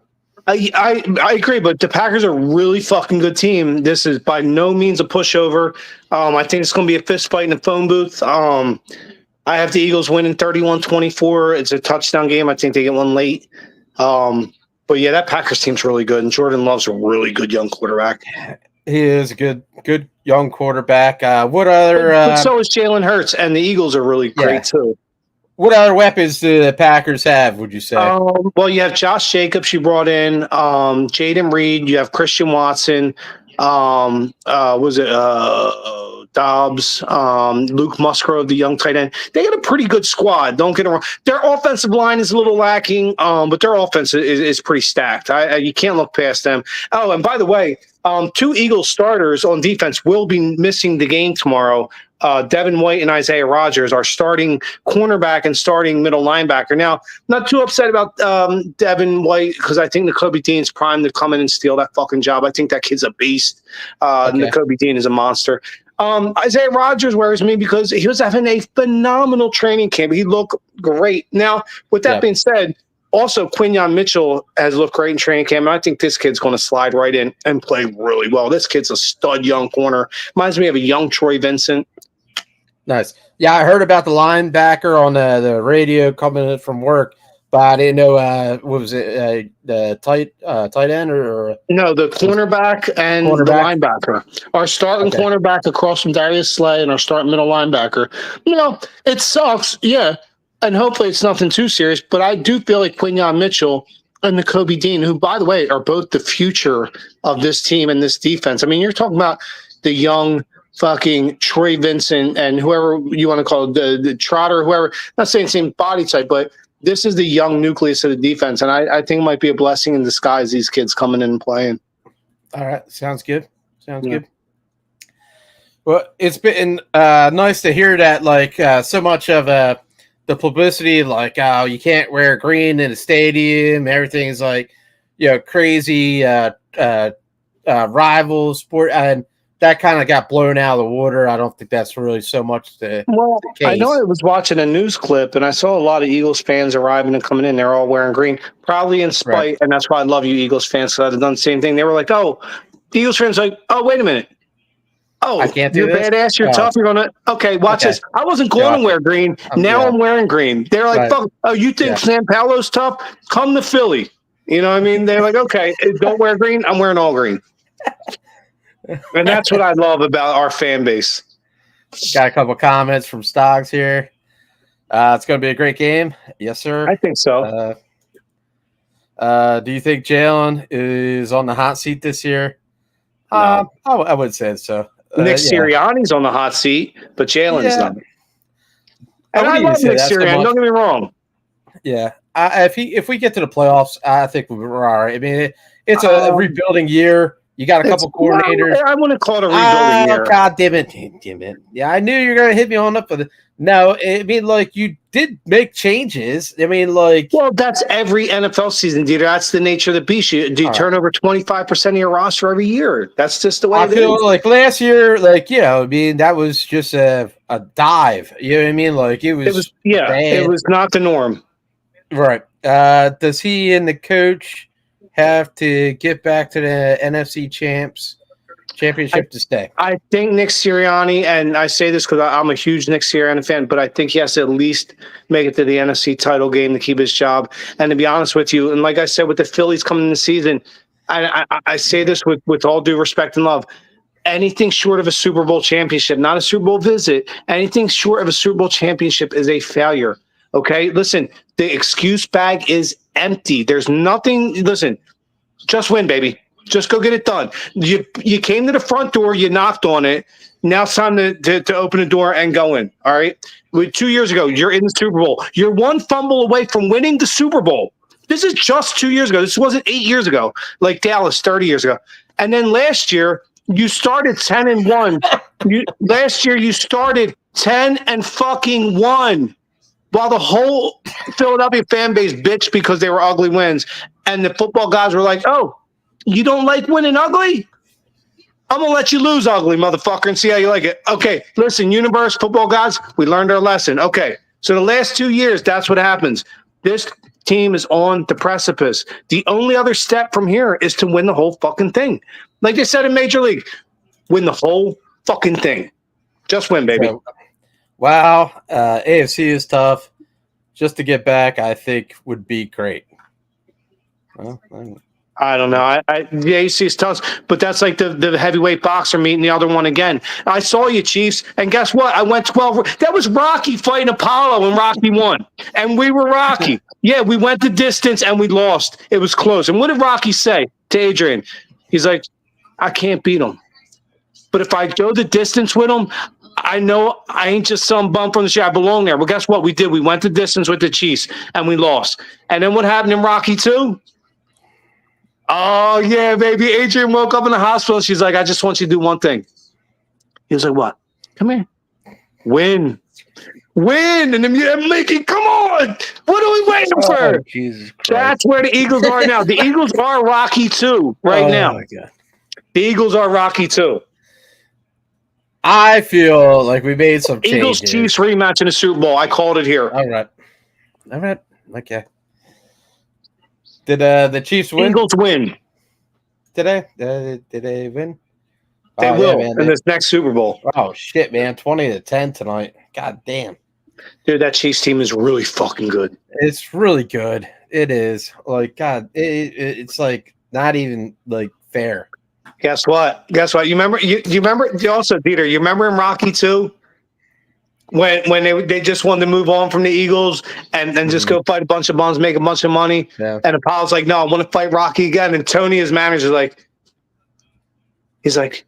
I agree, but the Packers are a really fucking good team. This is by no means a pushover. I think it's going to be a fist fight in the phone booth. I have the Eagles winning 31-24. It's a touchdown game. I think they get one late. But yeah, that Packers team's really good, and Jordan Love's a really good young quarterback. He is a good young quarterback. What other? But so is Jalen Hurts, and the Eagles are really great too. What other weapons do the Packers have, would you say? Well, you have Josh Jacobs you brought in, Jaden Reed, you have Christian Watson, Dobbs, Luke Musgrove, the young tight end. They got a pretty good squad. Don't get it wrong. Their offensive line is a little lacking, but their offense is pretty stacked. You can't look past them. Oh, and by the way, 2 Eagles starters on defense will be missing the game tomorrow. Devin White and Isaiah Rodgers are starting cornerback and starting middle linebacker. Now, not too upset about Devin White because I think Nakobe Dean's primed to come in and steal that fucking job. I think that kid's a beast. Nakobe Dean is a monster. Isaiah Rodgers worries me because he was having a phenomenal training camp. He looked great. Now, with that being said, also Quinyon Mitchell has looked great in training camp, and I think this kid's going to slide right in and play really well. This kid's a stud young corner. Reminds me of a young Troy Vincent. Nice. Yeah, I heard about the linebacker on the radio coming in from work, but I didn't know what was it, the tight end or no, the cornerback and the linebacker. Our starting cornerback across from Darius Slay and our starting middle linebacker. It sucks, and hopefully it's nothing too serious, but I do feel like Quinyon Mitchell and Nakobe Dean, who, by the way, are both the future of this team and this defense. I mean, you're talking about the young fucking Troy Vincent and whoever you want to call it, the Trotter, whoever, not saying same body type, but this is the young nucleus of the defense. And I think it might be a blessing in disguise, these kids coming in and playing. All right. Sounds good. Good. Well, it's been nice to hear that, like, so much of the publicity, like, oh, you can't wear green in a stadium. Everything's like, crazy rival sport. And that kind of got blown out of the water. I don't think that's really so much the case. I know I was watching a news clip, and I saw a lot of Eagles fans arriving and coming in. They're all wearing green, probably in spite, and that's why I love you Eagles fans, because I've done the same thing. They were like, oh, the Eagles fans like, oh, wait a minute. Oh, I can't do you're this? badass, you're tough, you're going to – okay, watch this. I wasn't going to wear green. Now I'm wearing green. They're like, fuck, oh, you think San Paulo's tough? Come to Philly. You know what I mean? They're like, okay, don't wear green. I'm wearing all green. And that's what I love about our fan base. Got a couple comments from Stoggs here. It's going to be a great game. Yes, sir. I think so. Do you think Jalen is on the hot seat this year? No. I would say so. Nick Sirianni's on the hot seat, but Jalen's not. And I love Nick Sirianni. Don't get me wrong. Yeah. If we get to the playoffs, I think we're all right. I mean, it's a rebuilding year. You got a couple coordinators. I want to call it a rebuilding year. God damn it. Yeah, I knew you were going to hit me on up with it. No, I mean, like, you did make changes. I mean, like... Well, that's every NFL season, DeeTer. That's the nature of the beast. You turn over 25% of your roster every year. That's just the way it is. I feel like last year, like, I mean, that was just a dive. You know what I mean? Like, it was it was not the norm. Right. Does he and the coach have to get back to the NFC championship to stay? I think Nick Sirianni, and I say this because I'm a huge Nick Sirianni fan, but I think he has to at least make it to the NFC title game to keep his job. And to be honest with you, and like I said, with the Phillies coming in the season, I say this with all due respect and love, anything short of a Super Bowl championship, not a Super Bowl visit, anything short of a Super Bowl championship is a failure. Okay? Listen, the excuse bag is empty. There's nothing. Listen, just win, baby. Just go get it done. You came to the front door. You knocked on it. Now it's time to open the door and go in. All right? 2 years ago, you're in the Super Bowl. You're one fumble away from winning the Super Bowl. This is just 2 years ago. This wasn't 8 years ago, like Dallas 30 years ago. And then last year, You started 10-1. Last year you started 10-1, while the whole Philadelphia fan base bitched because they were ugly wins, and the football guys were like, "Oh, you don't like winning ugly? I'm gonna let you lose ugly, motherfucker, and see how you like it." Okay, listen, universe football guys, we learned our lesson. Okay, so the last 2 years, that's what happens. This team is on the precipice. The only other step from here is to win the whole fucking thing. Like they said in Major League, win the whole fucking thing. Just win, baby. So, wow, AFC is tough. Just to get back, I think would be great. Well, I don't know. The AFC is tough, but that's like the heavyweight boxer meeting the other one again. I saw you, Chiefs, and guess what? I went 12. That was Rocky fighting Apollo, and Rocky won. And we were Rocky. Yeah, we went the distance, and we lost. It was close. And what did Rocky say to Adrian? He's like, I can't beat him. But if I go the distance with him, I know I ain't just some bum from the street. I belong there. Well, guess what? We did. We went the distance with the Chiefs, and we lost. And then what happened in Rocky 2? Oh, yeah, baby. Adrian woke up in the hospital. She's like, I just want you to do one thing. He was like, what? Come here. Win. And then Mickey, come on. What are we waiting for? Jesus Christ. That's where the Eagles are now. The Eagles are Rocky 2 now. My God. The Eagles are Rocky 2. I feel like we made some changes. Eagles-Chiefs rematch in the Super Bowl. I called it here. All right. Okay. Did the Chiefs win? Eagles win. Did they win? They will in this next Super Bowl. Oh, shit, man. 20-10 tonight. God damn. Dude, that Chiefs team is really fucking good. It's really good. It is. Like, God, it's like not even like fair. Guess what? You remember also, DeeTer, you remember in Rocky 2 when they just wanted to move on from the Eagles and just go fight a bunch of bums, make a bunch of money. Yeah. And Apollo's like, no, I want to fight Rocky again. And Tony, his manager, he's like,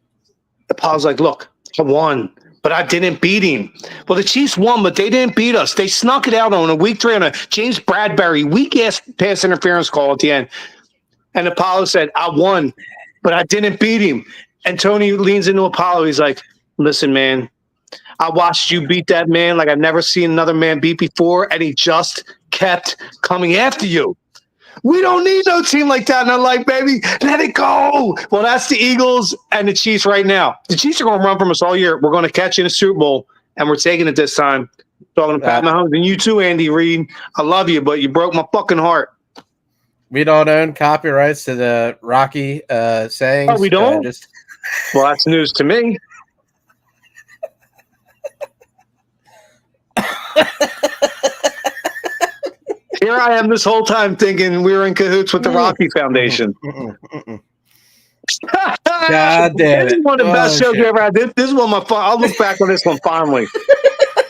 Apollo's like, look, I won, but I didn't beat him. Well, the Chiefs won, but they didn't beat us. They snuck it out on a week 3 on a James Bradbury weak-ass pass interference call at the end. And Apollo said, I won, but I didn't beat him. And Tony leans into Apollo. He's like, listen, man, I watched you beat that man like I've never seen another man beat before, and he just kept coming after you. We don't need no team like that in our life, baby. Let it go. Well, that's the Eagles and the Chiefs right now. The Chiefs are going to run from us all year. We're going to catch you in the Super Bowl, and we're taking it this time. Talking to Pat Mahomes and you too, Andy Reid. I love you, but you broke my fucking heart. We don't own copyrights to the Rocky sayings. Oh, we don't? Well, that's news to me. Here I am this whole time thinking we were in cahoots with the Rocky Foundation. God damn it. This is one of the best shows we ever had. This is one of my fun. I'll look back on this one fondly.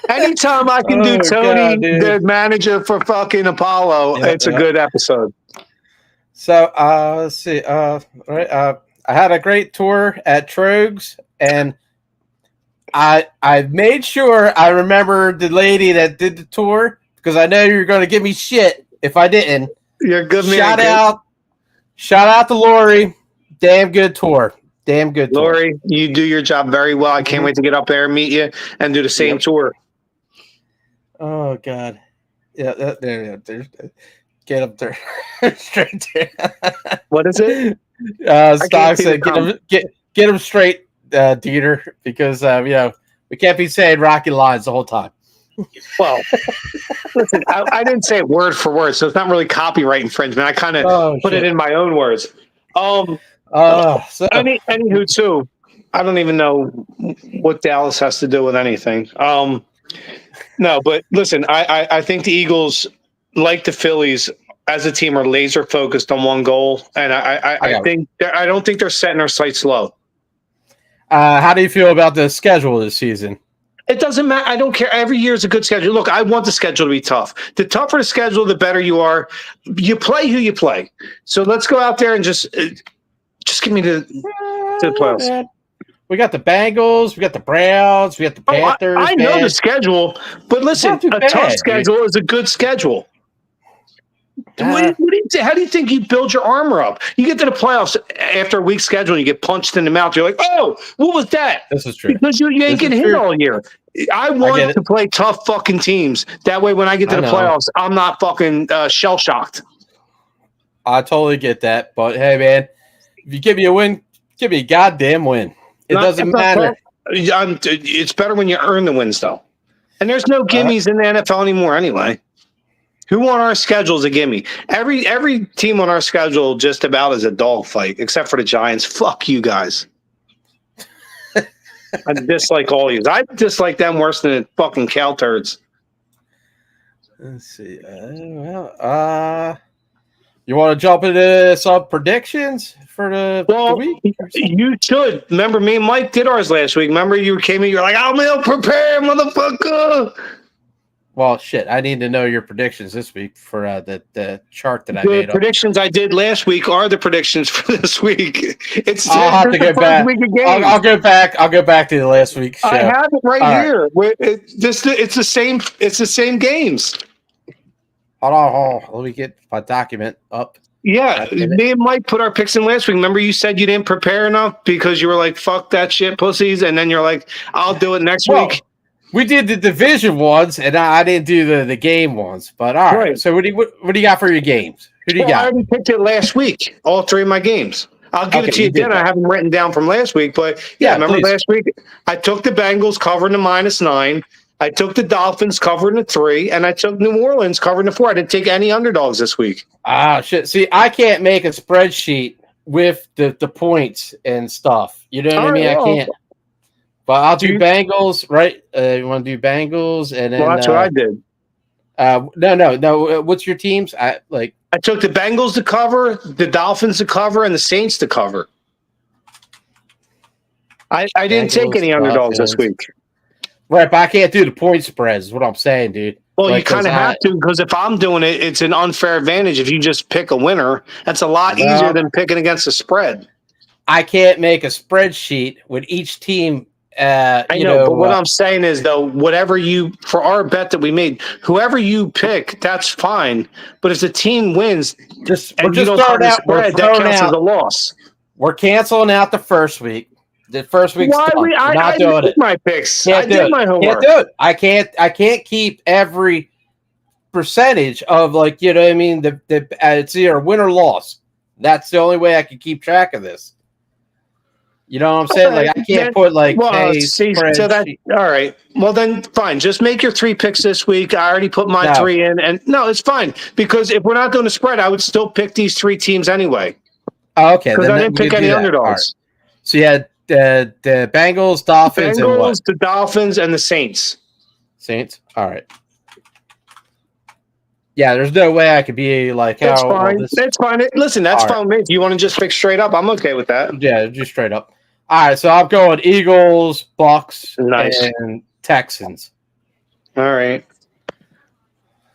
Anytime I can do Tony, the manager for fucking Apollo, it's a good episode. So let's see. I had a great tour at Trogs, and I made sure I remember the lady that did the tour because I know you're going to give me shit if I didn't. You're a good man. Shout out to Lori. Damn good tour. Lori, you do your job very well. I can't wait to get up there and meet you and do the same tour. Oh God. Yeah, there. Get up there. Straight there. What is it? Stock said get him straight, DeeTer, because we can't be saying Rocky lines the whole time. Well, listen, I didn't say it word for word, so it's not really copyright infringement. I kind of put it in my own words. Anywho, too, I don't even know what Dallas has to do with anything. No, but listen, I think the Eagles, like the Phillies, as a team, are laser focused on one goal, and I don't think they're setting their sights low. How do you feel about the schedule this season? It doesn't matter. I don't care. Every year is a good schedule. Look, I want the schedule to be tough. The tougher the schedule, the better you are. You play who you play. So let's go out there and just give me to the playoffs. We got the Bengals, we got the Browns, we got the Panthers. I know the schedule, but listen, a tough schedule is a good schedule. How do you think you build your armor up? You get to the playoffs after a week schedule, and you get punched in the mouth. You're like, oh, what was that? This is true. Because you ain't getting hit all year. I want to play tough fucking teams. That way, when I get to the playoffs, I'm not fucking shell shocked. I totally get that. But hey, man, if you give me a win, give me a goddamn win. It doesn't matter. It's better when you earn the wins, though. And there's no gimmies in the NFL anymore anyway. Who on our schedule is a gimme? Every team on our schedule just about is a dogfight, except for the Giants. Fuck you guys. I dislike all you. I dislike them worse than the fucking cow turds. Let's see. You want to jump into some predictions for the week? You should. Remember, me and Mike did ours last week. Remember, you came in, you're like, I'm ill prepared, motherfucker. Well, shit, I need to know your predictions this week for the chart that I made. The predictions I did last week are the predictions for this week. I'll have to get back. I'll go back. I'll go back to the last week's show. I have it right here. It's the same. It's the same games. Hold on. Let me get my document up. Yeah, me and Mike put our picks in last week. Remember, you said you didn't prepare enough because you were like, "Fuck that shit, pussies," and then you're like, "I'll do it next week." We did the division ones, and I didn't do the game ones. But all right. So what do you got for your games? Who do you got? I already picked it last week. All three of my games. I'll give it to you again. I have them written down from last week, but remember last week I took the Bengals covering the -9. I took the Dolphins covering the 3, and I took New Orleans covering the 4. I didn't take any underdogs this week. Ah, shit. See, I can't make a spreadsheet with the points and stuff. You know what I mean? I can't. But I'll do Bengals, right? You want to do Bengals, and then that's what I did. No. What's your teams? I took the Bengals to cover, the Dolphins to cover, and the Saints to cover. I didn't take any underdogs this week. Right, but I can't do the point spreads. Is what I'm saying, dude. Well, you kind of have to, because if I'm doing it, it's an unfair advantage. If you just pick a winner, that's a lot easier than picking against a spread. I can't make a spreadsheet with each team. I know, but what I'm saying is, though, whatever for our bet that we made, whoever you pick, that's fine. But if the team wins, we're just starting out. Spread, that counts as a loss. We're canceling out the first week. The first week's done. I did my picks. I did my homework. Can't do it. I can't keep every percentage of you know what I mean. It's either win or loss. That's the only way I can keep track of this. You know what I'm saying? I can't put all right. Well, then fine. Just make your 3 picks this week. I already put my 3 in, and no, it's fine because if we're not doing a spread, I would still pick these 3 teams anyway. Oh, okay. Because I didn't pick any underdogs. Right. So you had the Bengals, Dolphins, and what? The Dolphins, and the Saints. Saints. All right. Yeah, there's no way I could be like, that's fine. That's fine. Listen, that's fine with me. If you want to just pick straight up, I'm okay with that. Yeah, just straight up. All right, so I'm going Eagles, Bucks, and Texans. All right.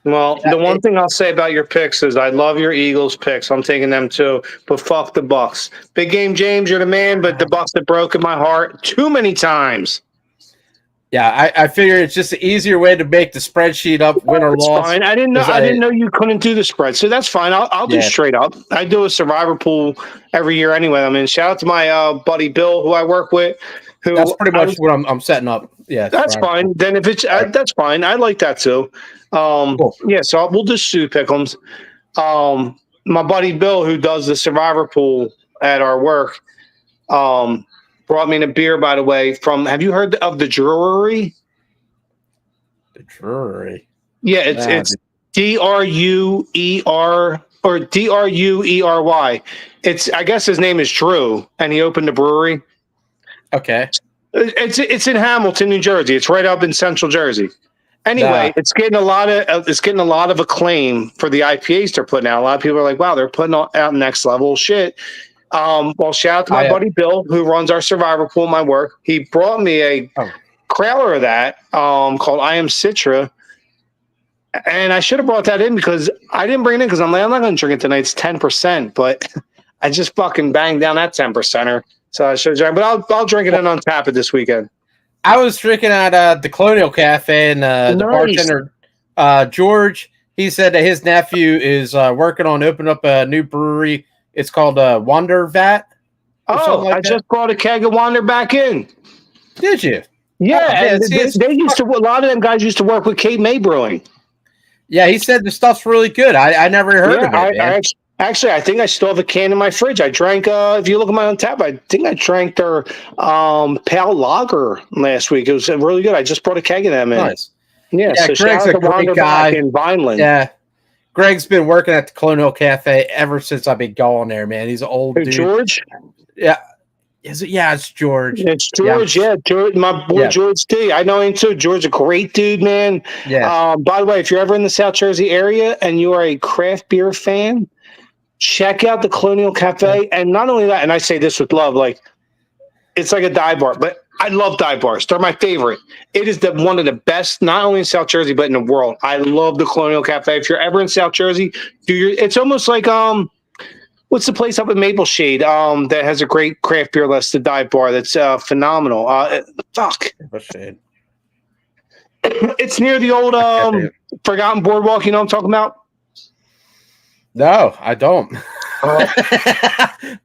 Well, the one thing I'll say about your picks is I love your Eagles picks. I'm taking them too, but fuck the Bucks. Big game, James, you're the man, but the Bucks have broken my heart too many times. Yeah, I figure it's just an easier way to make the spreadsheet up, win or loss. Fine. I didn't know you couldn't do the spread, so that's fine. I'll do straight up. I do a survivor pool every year anyway. I mean, shout out to my buddy Bill, who I work with. That's pretty much what I'm setting up. Yeah, that's fine. Then if it's that's fine. I like that too. Cool. Yeah, so we'll just do pick'ems. My buddy Bill, who does the survivor pool at our work, brought me in a beer, by the way, have you heard of the Drury? The Drury? Yeah, it's DRUER or DRUERY. I guess his name is Drew, and he opened a brewery. Okay. It's in Hamilton, New Jersey. It's right up in Central Jersey. Anyway, it's getting a lot of acclaim for the IPAs they're putting out. A lot of people are like, wow, they're putting out next level shit. Well, shout out to my buddy Bill, who runs our survivor pool at my work. He brought me a crowler of that called I Am Citra. And I should have brought that in because I didn't bring it in because I'm not going to drink it tonight. It's 10%, but I just fucking banged down that 10%er. So I should have drank, but I'll drink it in on tap it this weekend. I was drinking at the Colonial Cafe, and the bartender, George, he said that his nephew is working on opening up a new brewery. It's called Wonder Vat. Oh, I just brought a keg of Wander back in. Did you? Yeah, oh, and they used to. A lot of them guys used to work with Cape May Brewing. Yeah, he said the stuff's really good. I never heard of it, man. Actually, I think I still have a can in my fridge. I drank, if you look at my own tab, I think I drank their Pale Lager last week. It was really good. I just brought a keg of them in. Nice. Yeah, so Greg's a great guy in Vineland. Yeah. Greg's been working at the Colonial Cafe ever since I've been going there, man. He's an old dude. George? Yeah. Yeah, it's George. It's George, yeah. George, my boy George D. I know him too. George, a great dude, man. Yeah. By the way, if you're ever in the South Jersey area and you are a craft beer fan, check out the Colonial Cafe. Yeah. And not only that, and I say this with love, like it's like a dive bar, but I love dive bars. They're my favorite. It is one of the best, not only in South Jersey, but in the world. I love the Colonial Cafe. If you're ever in South Jersey, it's almost like what's the place up in Maple Shade that has a great craft beer list, the dive bar that's phenomenal. It's near the old Forgotten Boardwalk, you know what I'm talking about? No, I don't.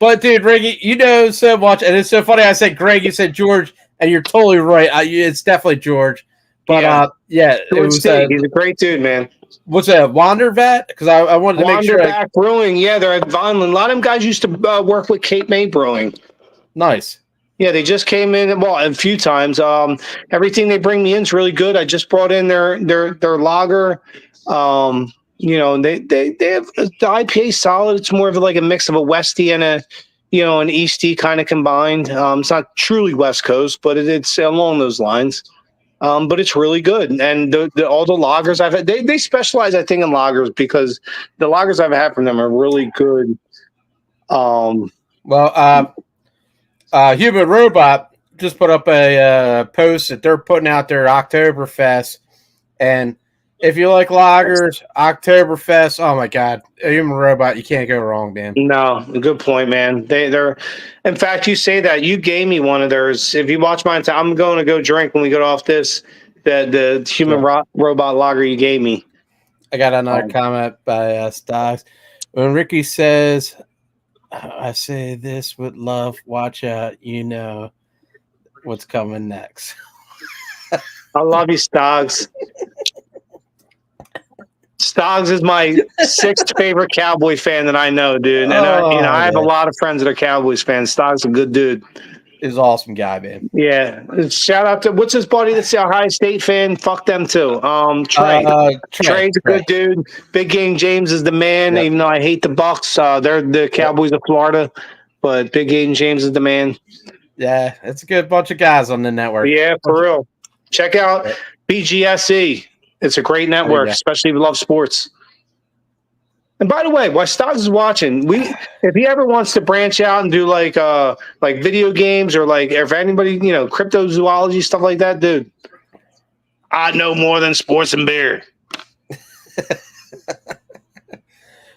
But dude, Ricky, you know so much, and it's so funny. I said Greg, you said George, and you're totally right. It's definitely George. But George, it was. He's a great dude, man. What's that, Wander Vat? Because I wanted to make sure. Wander Brewing, yeah, they're at Vineland. A lot of them guys used to work with Cape May Brewing. Nice. Yeah, they just came in a few times. Everything they bring me in is really good. I just brought in their lager. You know, they have the IPA solid. It's more of like a mix of a Westie and an Eastie kind of combined. It's not truly West Coast, but it's along those lines. But it's really good. And all the lagers I've had, they specialize, I think, in lagers because the lagers I've had from them are really good. Human Robot just put up a post that they're putting out their Oktoberfest. And if you like lagers, Oktoberfest, oh my God, Human Robot, you can't go wrong, man. No, good point, man. They're, in fact, you say that you gave me one of theirs. If you watch mine, I'm going to go drink when we get off this. The Human Robot lager you gave me. I got another comment by Stocks. When Ricky says, "I say this with love, watch out, you know what's coming next." I love you, Stoggs. Stoggs is my sixth favorite Cowboy fan that I know, dude. And I have a lot of friends that are Cowboys fans. Stoggs is a good dude. He's an awesome guy, man. Yeah. Shout out to what's his buddy that's a Ohio State fan? Fuck them too. Trey. Trey's a good dude. Big Game James is the man, even though I hate the Bucks. They're the Cowboys of Florida, but Big Game James is the man. Yeah, it's a good bunch of guys on the network. Yeah, for real. Check out BGSE. It's a great network, especially if you love sports. And by the way, while Stoggs is watching, if he ever wants to branch out and do like video games or like if anybody, cryptozoology, stuff like that, dude, I know more than sports and beer.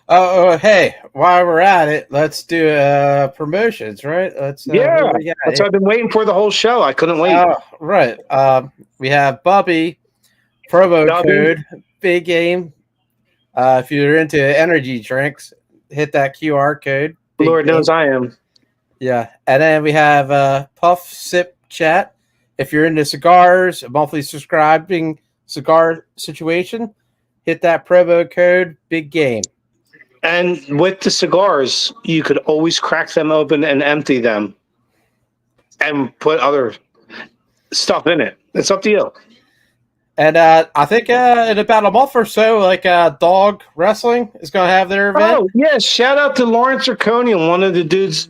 Hey, while we're at it, let's do promotions, right? That's what I've been waiting for the whole show. I couldn't wait. Right. We have Bubby. Promo code, Big Game. If you're into energy drinks, hit that QR code. Lord knows I am. Yeah. And then we have Puff Sip Chat. If you're into cigars, a monthly subscribing cigar situation, hit that promo code, Big Game. And with the cigars, you could always crack them open and empty them and put other stuff in it. It's up to you. And I think in about a month or so, Dog Wrestling is going to have their event. Oh, yes. Shout out to Lawrence Zirconian, one of the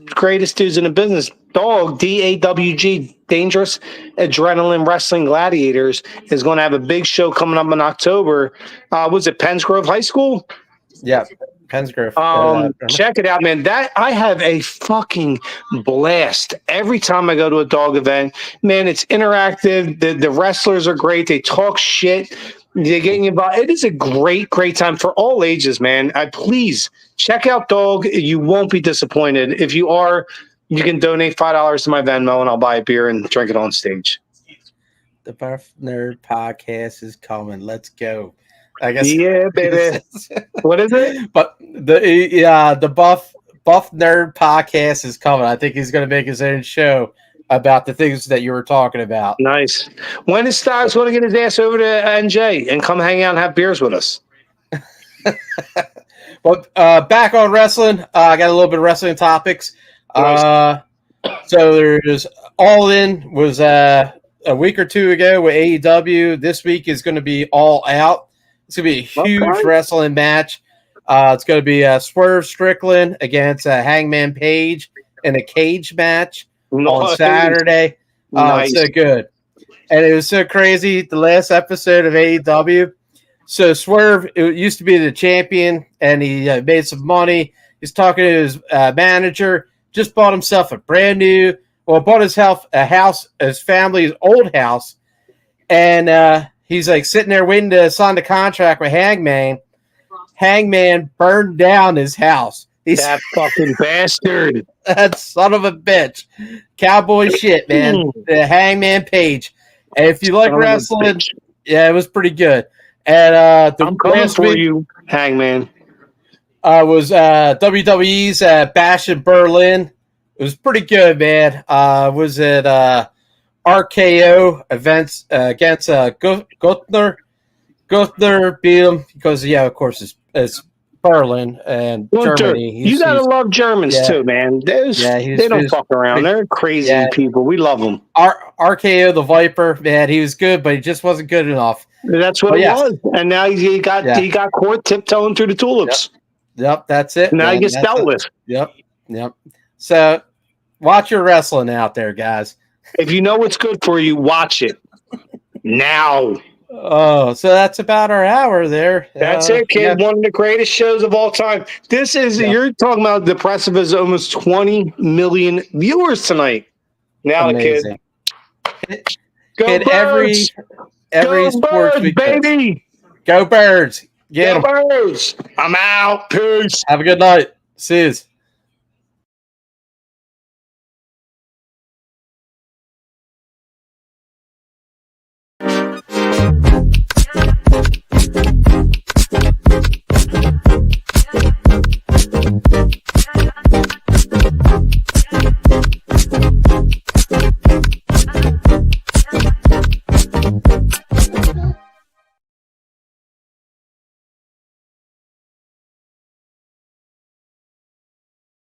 greatest dudes in the business. Dog, DAWG, Dangerous Adrenaline Wrestling Gladiators, is going to have a big show coming up in October. Was it Penns Grove High School? Yeah. Pensgrove. Check it out, man. That I have a fucking blast every time I go to a dog event. Man, it's interactive. The wrestlers are great. They talk shit. They get you involved. It is a great, great time for all ages, man. Please check out Dog. You won't be disappointed. If you are, you can donate $5 to my Venmo, and I'll buy a beer and drink it on stage. The Buff Nerd Podcast is coming. Let's go. I guess. Yeah, baby. What is it? But the Buff Nerd podcast is coming. I think he's going to make his own show about the things that you were talking about. Nice. When is Styles going to get his ass over to NJ and come hang out and have beers with us? But back on wrestling, I got a little bit of wrestling topics. Nice. So there's All In was a week or two ago with AEW. This week is going to be All Out. It's going to be a huge wrestling match. It's going to be Swerve Strickland against Hangman Page in a cage match on Saturday. Nice. So good. And it was so crazy. The last episode of AEW. So Swerve used to be the champion, and he made some money. He's talking to his manager. Just bought himself a brand new, bought himself a house, his family's old house. And he's like sitting there waiting to sign the contract with Hangman. Hangman burned down his house. That fucking bastard. That son of a bitch. Cowboy shit, man. The Hangman Page. And if you like wrestling, yeah, it was pretty good. And I'm coming for you, Hangman. Was WWE's Bash in Berlin. It was pretty good, man. Was it RKO events against Gunther? Gunther beat him because, of course, it's Berlin and Germany. You gotta love Germans too, man. They don't fuck around. They're crazy people. We love them. RKO the Viper, man, he was good, but he just wasn't good enough. That's what it was. And now he got court tiptoeing through the tulips. Yep, that's it. Now he gets dealt with. Yep. So watch your wrestling out there, guys. If you know what's good for you, watch it now. Oh, so that's about our hour there. That's it, kid. One of the greatest shows of all time. This is, you're talking about the press of almost 20 million viewers tonight. Now, amazing. Kid. Go Birds! Every Go sports Birds, baby! Go Birds! Go Birds! I'm out. Peace. Have a good night. See you.